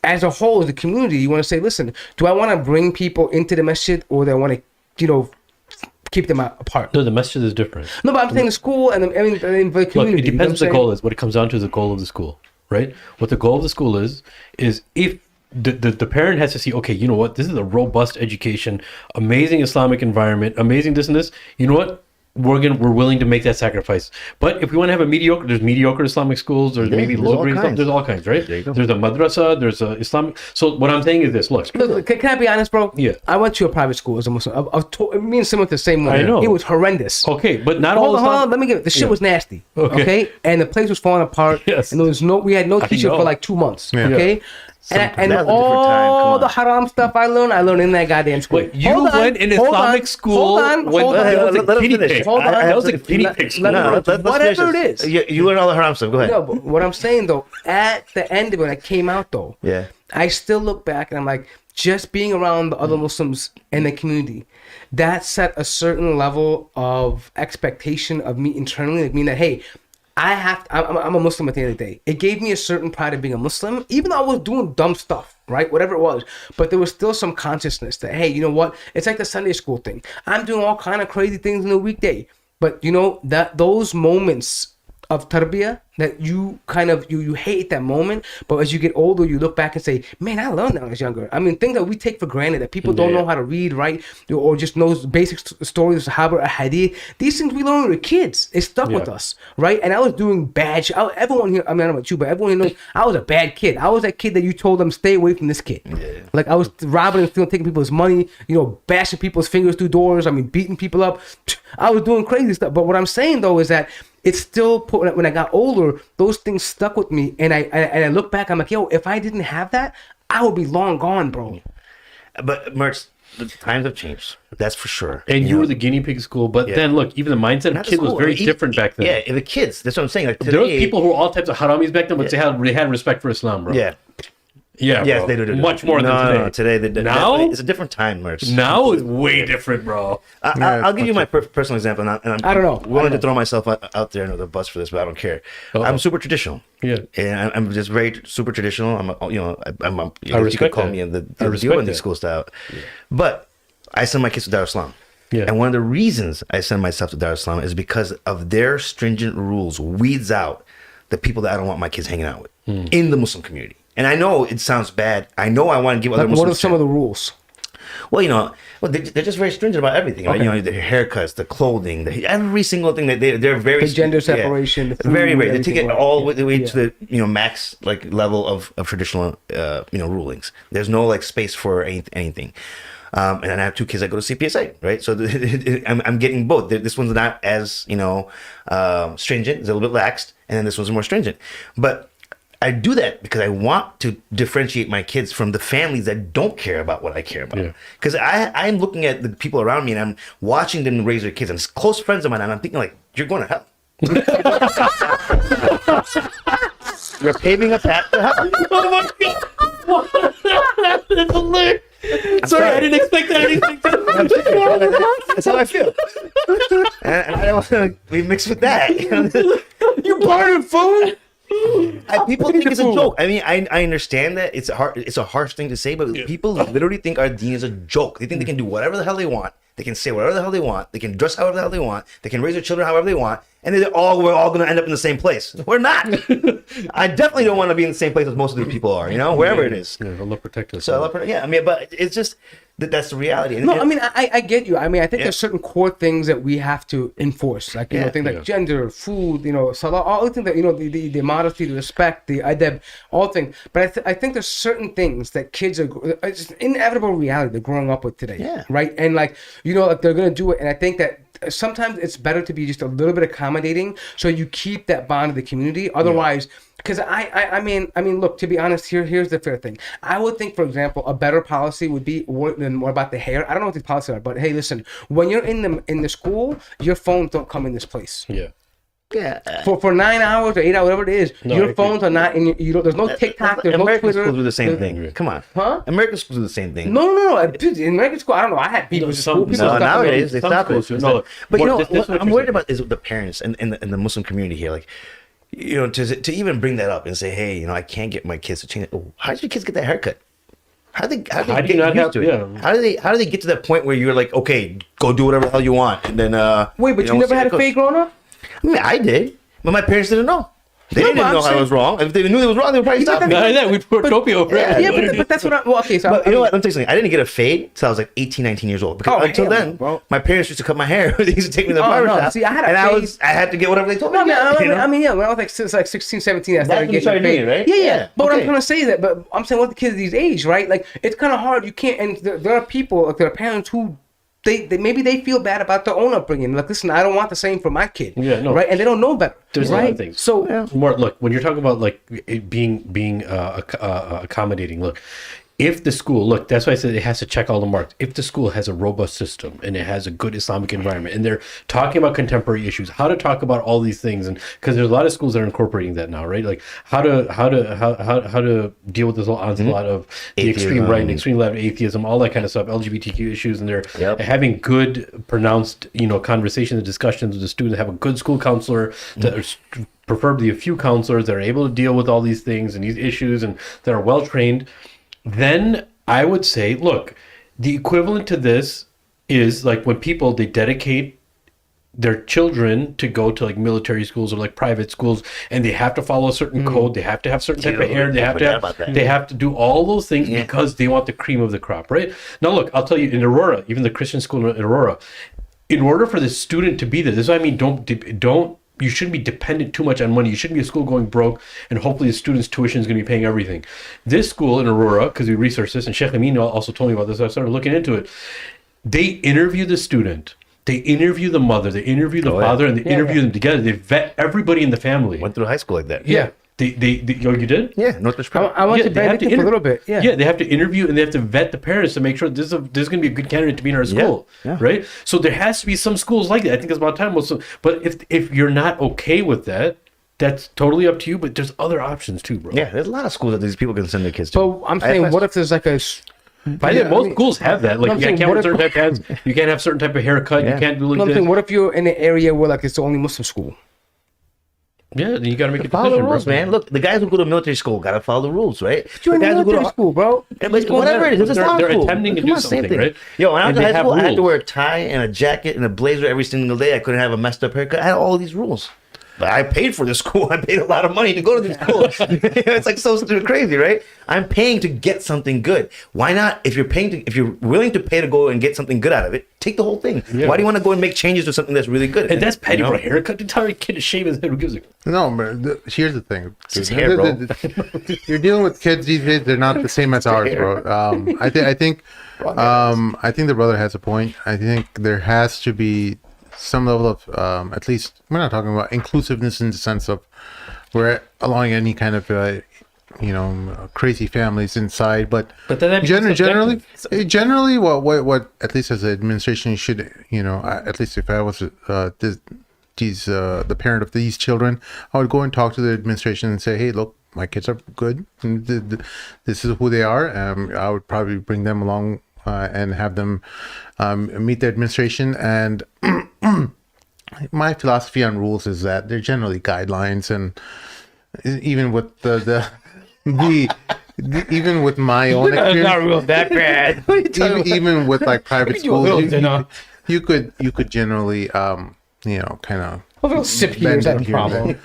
as a whole, as a community, you want to say, listen, do I want to bring people into the masjid, or do I want to, keep them apart? No, the masjid is different. No, but I'm saying the school and the community. Look, it depends what the goal is. What it comes down to is the goal of the school, right? What the goal of the school is if the parent has to see, okay, you know what, this is a robust education, amazing Islamic environment, amazing this and this. You know what? We're willing to make that sacrifice. But if we want to have there's mediocre Islamic schools, there's maybe low grade stuff, there's all kinds, right? There's a madrasa, there's a Islamic. So what I'm saying is this, look. Can I be honest, bro? Yeah. I went to a private school as a Muslim. Me and Simon the same way. I know. It was horrendous. Okay, but not hold on, let me get it. The shit was nasty. Okay. And the place was falling apart. Yes. And we had no teacher for like 2 months. Okay. And that was a different time. Come all on. the haram stuff I learned in that goddamn school. Wait, you went in Islamic school when that was a Let him guinea finish. pig. Hold on. That was a Let- guinea let- pig school. let- No, let's whatever finish it this. is. You learn all the haram stuff. Go ahead. No, but what I'm saying though, at the end of it, when it came out though, Yeah. I still look back and I'm like, just being around the other Muslims in the community, that set a certain level of expectation of me internally, like meaning that hey, I'm a Muslim at the end of the day. It gave me a certain pride of being a Muslim, even though I was doing dumb stuff, right? Whatever it was. But there was still some consciousness that, hey, you know what? It's like the Sunday school thing. I'm doing all kind of crazy things in the weekday. But you know, that those moments of tarbiyah that you kind of you hate that moment, but as you get older you look back and say, man, I learned that when I was younger. I mean, things that we take for granted that people don't know how to read, right, or just knows basic stories of Sahaba or hadith. These things we learned when we were kids. It stuck with us, right? And I was doing bad shit. Everyone here, I mean, I don't know about you, but everyone here knows I was a bad kid. I was that kid that you told them stay away from this kid. Like I was robbing and stealing, taking people's money, you know, bashing people's fingers through doors. I mean, beating people up. I was doing crazy stuff. But what I'm saying though is that it's still when I got older, those things stuck with me, and I look back, I'm like, yo, if I didn't have that, I would be long gone, bro. But Mertz, the times have changed. That's for sure. And you were the guinea pig school, but then look, even the mindset of Not the kids was school. very different back then. Yeah, the kids. That's what I'm saying. Like today, There were people who were all types of haramis back then, but they had respect for Islam, bro. Yeah. Yeah, Yes, bro. they do. Much more than today. No, today. Now? It's a different time, Mertz. Now is way different, bro. I'll give you my personal example, and I'm I don't know. willing to throw myself out there under the bus for this, but I don't care. I'm super traditional. Yeah. And I'm just very super traditional. You respect could call that. me in the I respect Dehumanizing that. school style. But I send my kids to Dar Islam. Yeah. And one of the reasons I send myself to Dar Islam is because of their stringent rules weeds out the people that I don't want my kids hanging out with in the Muslim community. And I know it sounds bad. I know I want to give other Like, Muslims. what are some of the rules? Well, they're just very stringent about everything, right? Okay. You know, the haircuts, the clothing, every single thing that they're very The gender separation, the food, very. They take everything, it right. all the way Yeah. to the max like level of traditional rulings. There's no like space for anything. And I have two kids that go to CPSA, right? So I'm getting both. This one's not as stringent; it's a little bit laxed, and then this one's more stringent. But I do that because I want to differentiate my kids from the families that don't care about what I care about. Because I'm looking at the people around me and I'm watching them raise their kids, and it's close friends of mine, and I'm thinking like, you're going to hell. You're paving a path to hell. Oh my god! That's hilarious. Sorry, I didn't expect that. That's how I feel. And I don't want to be mixed with that. You burning food? People think it's a joke. I mean, I understand that it's a harsh thing to say, but people literally think our deen is a joke. They think they can do whatever the hell they want. They can say whatever the hell they want. They can dress however the hell they want. They can raise their children however they want. And we're all going to end up in the same place. We're not. I definitely don't want to be in the same place as most of these people are, wherever it is. Yeah, Allah protect us. So, yeah, I mean, but it's just that's the reality. No, I mean, I get you. I mean, I think there's certain core things that we have to enforce, like things like gender, food, salah, all the things that the modesty, the respect, the adab, all things. But I think there's certain things that kids are it's just inevitable reality they're growing up with today, right? And like like they're gonna do it, and I think that sometimes it's better to be just a little bit accommodating so you keep that bond of the community. Otherwise, because I mean, look, to be honest, here's the fair thing. I would think, for example, a better policy would be more about the hair. I don't know what these policies are, but hey, listen, when you're in the school, your phones don't come in this place. Yeah. Yeah. For 9 hours or 8 hours, whatever it is, your phones are not in your, there's no TikTok, there's no American Twitter. schools do the same thing. Come on. Huh? American schools do the same thing. No. Dude, in American school, I don't know. I had people in school. People No, stuff nowadays they some stop schools it. do. No, But this what I'm worried about is the parents and the Muslim community here. Like, to even bring that up and say, hey, I can't get my kids to change it. Oh, how did your kids get that haircut? How do they do you get not used have- to it? yeah. How do they get to that point where you're like, okay, go do whatever the hell you want, and then Wait, but you never had a fade growing up? I mean, I did, but my parents didn't know. They No, didn't but I'm know I saying- was wrong. If they knew it was wrong, they would probably stop me. No, we put Topio over it. Yeah, but that's what okay, so But you know what? Let me tell you something. I didn't get a fade until I was like 18, 19 years old. Because until hell then, no, bro. my parents used to cut my hair. They used to take me to the Oh, barber no. shop. See, I had a and fade. I had to get whatever they told me. No, to get, I mean, yeah, when I was like 16, 17, I started when you getting started paid. doing it, right? Yeah. Yeah, But what I'm okay. trying to say is that, but I'm saying with the kids these age, right? Like, it's kind of hard. You can't, and there are people, like, there are parents who they maybe they feel bad about their own upbringing. Like, listen, I don't want the same for my kid. Yeah, no. Right, and they don't know better. There's a lot of things. So more look, when you're talking about like it being accommodating, look, if the school, look, that's why I said it has to check all the marks. If the school has a robust system and it has a good Islamic environment and they're talking about contemporary issues, how to talk about all these things, and because there's a lot of schools that are incorporating that now, right? Like how to deal with this whole onslaught of the extreme right and extreme left, atheism, all that kind of stuff, LGBTQ issues, and they're having good, pronounced, conversations and discussions with the students. Have a good school counselor that are preferably a few counselors that are able to deal with all these things and these issues and that are well trained. Then I would say, look, the equivalent to this is like when people, they dedicate their children to go to like military schools or like private schools, and they have to follow a certain code. They have to have certain type of hair. They have to do all those things because they want the cream of the crop, right? Now, look, I'll tell you, in Aurora, even the Christian school in Aurora, in order for the student to be there, this is what I mean, don't you shouldn't be dependent too much on money. You shouldn't be a school going broke, and hopefully the student's tuition is going to be paying everything. This school in Aurora, because we researched this, and Sheikh Amin also told me about this, so I started looking into it. They interview the student, they interview the mother, they interview the father, and they interview them together. They vet everybody in the family. Went through high school like that. yeah. You did? Yeah, Northwest Prep. I went to Benedict for a little bit. Yeah. They have to interview and they have to vet the parents to make sure this is going to be a good candidate to be in our school, right? So there has to be some schools like that. I think it's about time. But if you're not okay with that, that's totally up to you. But there's other options too, bro. Yeah, there's a lot of schools that these people can send their kids to. So I'm saying, what if there's like a... Most schools have that. Like, you can't wear certain type of pants. You can't have certain type of haircut. You can't do like this. What if you're in an area where like it's the only Muslim school? Yeah, then you got to make a follow decision, the rules, bro. man. Look, the guys who go to military school gotta follow the rules, right? You're in the guys who go military to school, bro. Yeah, but whatever it is, it's They're school. attempting to Come do on, same something, thing. right? Yo, when I was And in they high school, have I had to rules. wear a tie and a jacket and a blazer every single day. I couldn't have a messed up haircut. I had all these rules. But I paid for this school. I paid a lot of money to go to this school. It's like so stupid crazy, right? I'm paying to get something good. Why not? If you're willing to pay to go and get something good out of it, take the whole thing. Yeah. Why do you want to go and make changes to something that's really good? And that's petty, bro. Haircut. You tell your kid to shave his head. Who gives a... No, but here's the thing. It's hair, bro. You're dealing with kids these days. They're not the same as ours, bro. I think the brother has a point. I think there has to be some level of, at least, we're not talking about inclusiveness in the sense of we're allowing any kind of, crazy families inside, but generally, what at least as an administration you should, at least if I was the parent of these children, I would go and talk to the administration and say, hey, look, my kids are good. This is who they are. I would probably bring them along and have them meet the administration. And my philosophy on rules is that they're generally guidelines, and even with even with my own experience, not real that bad. even with like private schools, you could generally kind of A little sip here is not a problem.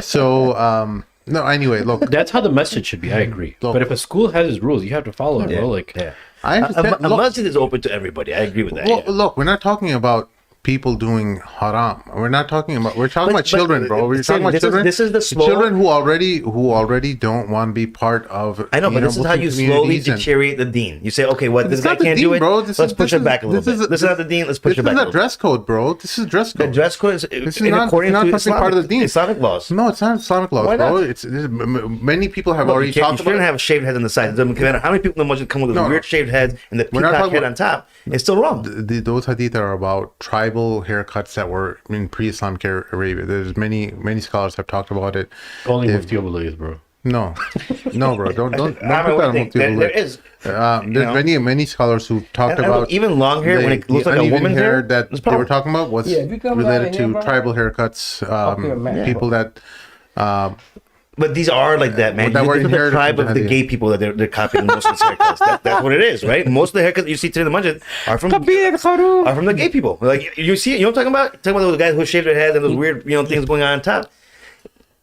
So no, anyway, look, That's how the message should be. I agree. Look. But if a school has its rules, you have to follow it, bro. Like, I understand. A masjid is open to everybody. I agree with that. Well, look, we're not talking about people doing haram. We're talking about children, bro. We're talking about children. This is the slow... children who already don't want to be part of. I know, but this is how you slowly deteriorate the deen. You say, okay, what this guy can't do it, bro. Let's push it back a little bit. This is not the deen. Let's push it back. This is not dress code, bro. This is dress code. The dress code is not something part of the deen. Islamic laws. No, it's not Islamic laws, Why not? bro. It's many people have already You talked about shouldn't it. have shaved heads on the side. It doesn't matter how many people in the masjid come with those weird shaved heads and the peacock head on top. It's still wrong. Those hadith are about tribal haircuts that were in pre-Islamic Arabia. There's many scholars have talked about it. only Mufti believes, bro. No, bro, don't put that I on think Mufti there is. There's many scholars who talked And about even long hair when it looks like a uneven woman's hair. that there's a they were problem. talking about was Yeah, if you come related down to here, bro, tribal haircuts. People that But these are like that, man. That This were is the inherited tribe from of the Jahiliyyah. gay people that they're copying most of these haircuts. That's what it is, right? Most of the haircuts you see today in the masjid are from the gay people. Like you see, you know what I'm talking about? Talking about those guys who shave their heads and those weird, things going on top.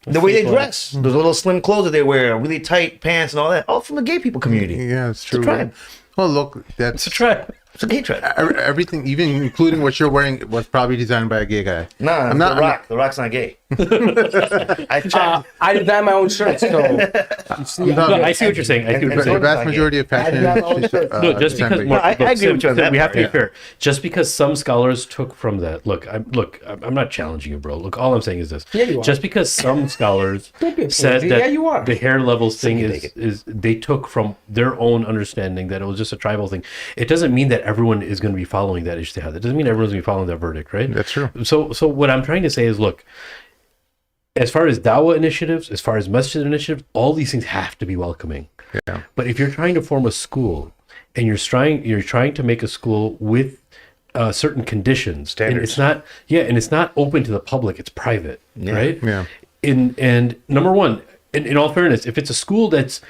The way they dress, those little slim clothes that they wear, really tight pants and all that, all from the gay people community. yeah, it's true. It's a tribe. Well, look, that's It's a trap. It's a gay tribe. everything, even including what you're wearing, was probably designed by a gay guy. Nah, I'm not. The Rock's not gay. I checked. I design my own shirts, so you see, No, No, I see what you're saying. I see what you're The saying. vast majority of I did not know passionate shirts. No, just because assembly. I agree with you on that we have to be part, fair. Just because some scholars took from that. I'm not challenging you, bro. Look, all I'm saying is this. Yeah, you are. Just because some scholars Don't be a said pussy. that Yeah, you are. the hair levels thing can is take it. is they took from their own understanding that it was just a tribal thing. It doesn't mean that everyone is going to be following that ijtihad. It doesn't mean everyone's going to be following that verdict, right? That's true. So what I'm trying to say is, look, as far as dawah initiatives, as far as masjid initiatives, all these things have to be welcoming. Yeah. But if you're trying to form a school and you're trying to make a school with certain conditions, Standards. and it's not open to the public, it's private, right? Yeah. And number one, in all fairness, if it's a school that's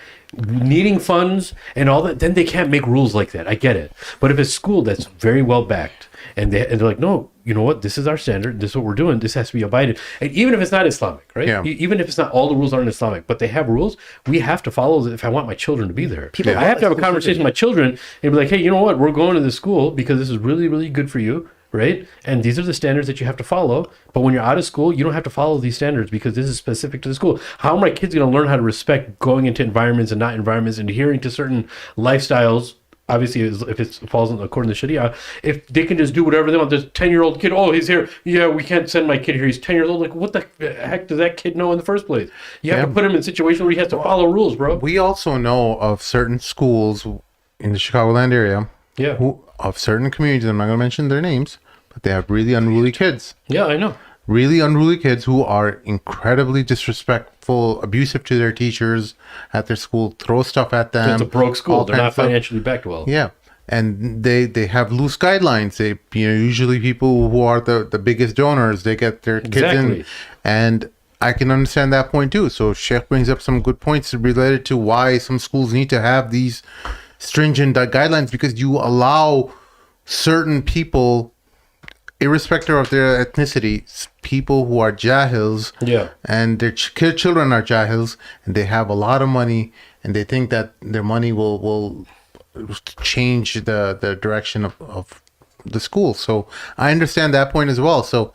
needing funds and all that, then they can't make rules like that. I get it. But if it's a school that's very well backed and they're like, no, you know what? This is our standard. This is what we're doing. This has to be abided. And even if it's not Islamic, right? Yeah. Even if it's not, all the rules aren't Islamic, but they have rules, we have to follow them if I want my children to be there. People- I have to have a conversation with my children and be like, hey, you know what? We're going to this school because this is really, really good for you. Right? And these are the standards that you have to follow. But when you're out of school, you don't have to follow these standards because this is specific to the school. How are my kids going to learn how to respect going into environments and not environments and adhering to certain lifestyles? Obviously, if it falls according to Sharia, if they can just do whatever they want, this 10-year-old kid, oh, he's here. Yeah, we can't send my kid here. He's 10 years old. Like, what the heck does that kid know in the first place? You have to put him in a situation where he has to follow rules, bro. We also know of certain schools in the Chicagoland area Yeah. of certain communities, I'm not going to mention their names, but they have really unruly kids. Yeah, I know. Really unruly kids who are incredibly disrespectful, abusive to their teachers at their school, throw stuff at them. It's a broke school. all They're not kinds of stuff. financially backed well. Yeah. And they have loose guidelines. They, usually people who are the biggest donors, they get their kids in. Exactly. And I can understand that point too. So Sheikh brings up some good points related to why some schools need to have these stringent guidelines, because you allow certain people, irrespective of their ethnicity, people who are jahils, Yeah. and their children are jahils, and they have a lot of money, and they think that their money will change the direction of the school. So I understand that point as well. So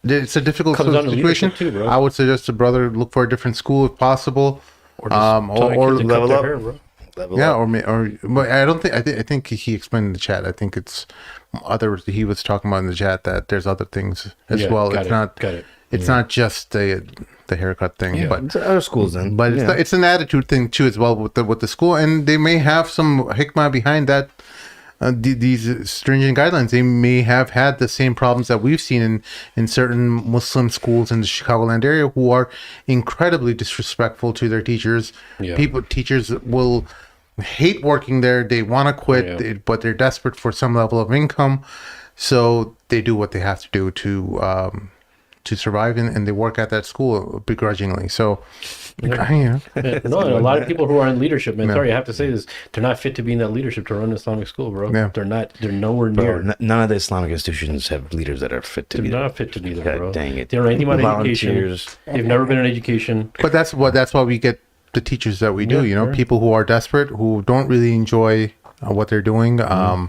it's a difficult Comes down to situation. leadership too, bro. I would suggest the brother look for a different school if possible, Or just tell my or kids to cut level their up. hair, bro. Level yeah, up. or but I don't think I think he explained in the chat. I think it's he was talking about in the chat that there's other things as Yeah, well. got It's it, not got it. it's not just the haircut thing, Yeah. but It's other schools then. but it's an attitude thing too as well with the school, and they may have some hikmah behind that. These stringent guidelines, they may have had the same problems that we've seen in certain Muslim schools in the Chicagoland area, who are incredibly disrespectful to their teachers. Yeah. Teachers will hate working there. They want to quit, Yeah. but they're desperate for some level of income, so they do what they have to do to survive, and they work at that school begrudgingly. So, No, and a lot of people who are in leadership, man. Sorry, I have to say this: they're not fit to be in that leadership to run an Islamic school, bro. Yeah. They're not. They're nowhere Bro, near. none of the Islamic institutions have leaders that are fit to They're be there. not fit to be there, God bro. dang it. They don't know anything about education. Volunteers. They've never been in education. but that's why we get the teachers that we do. Yeah, sure. People who are desperate, who don't really enjoy what they're doing, and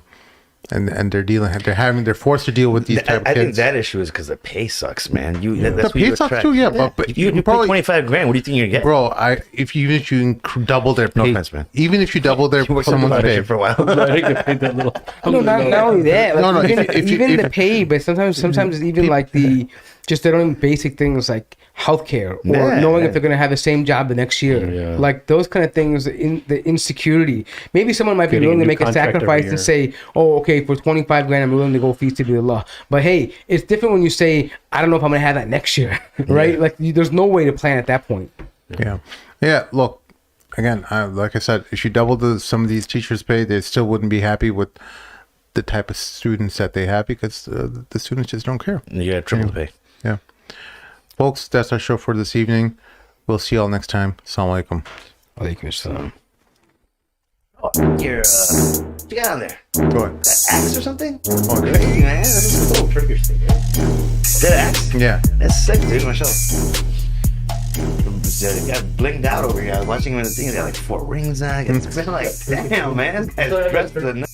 they're forced to deal with these type of I think kids. that issue is because the pay sucks, man. That's The what pay you sucks attract. too, yeah, but you pay probably, 25 grand. What do you think you're gonna get? bro. If you double their pay, No offense, man. even if you double their You worked someone's on that pay, shit for a while. I think they paid that little. No, not only that. Like, No, even if you- even the pay, but sometimes it's even like the just they don't even basic things like healthcare or Yeah. knowing if they're gonna have the same job the next year. Yeah. Like those kind of things. In the insecurity, maybe someone might be Getting a willing to new make a contract every sacrifice year. and say, "Oh, okay, for 25 grand, I'm willing to go feast to be Allah." But hey, it's different when you say, "I don't know if I'm gonna have that next year," right? Like there's no way to plan at that point. yeah. Look, again, like I said, if you double some of these teachers' pay, they still wouldn't be happy with the type of students that they have, because the students just don't care. You got triple pay. Yeah. Folks, that's our show for this evening. We'll see y'all next time. Assalamu alaikum. Alaikum assalam. You're what you got on there? Go ahead. Axe or something? Oh, okay. Crazy, man. That's a little Turkish thing. Is that an axe? Yeah. That's sick, dude. Myself. It got blinged out over here. I was watching him in the thing. He got like 4 rings on. I'm like, damn, man. This guy's dressed to the nut.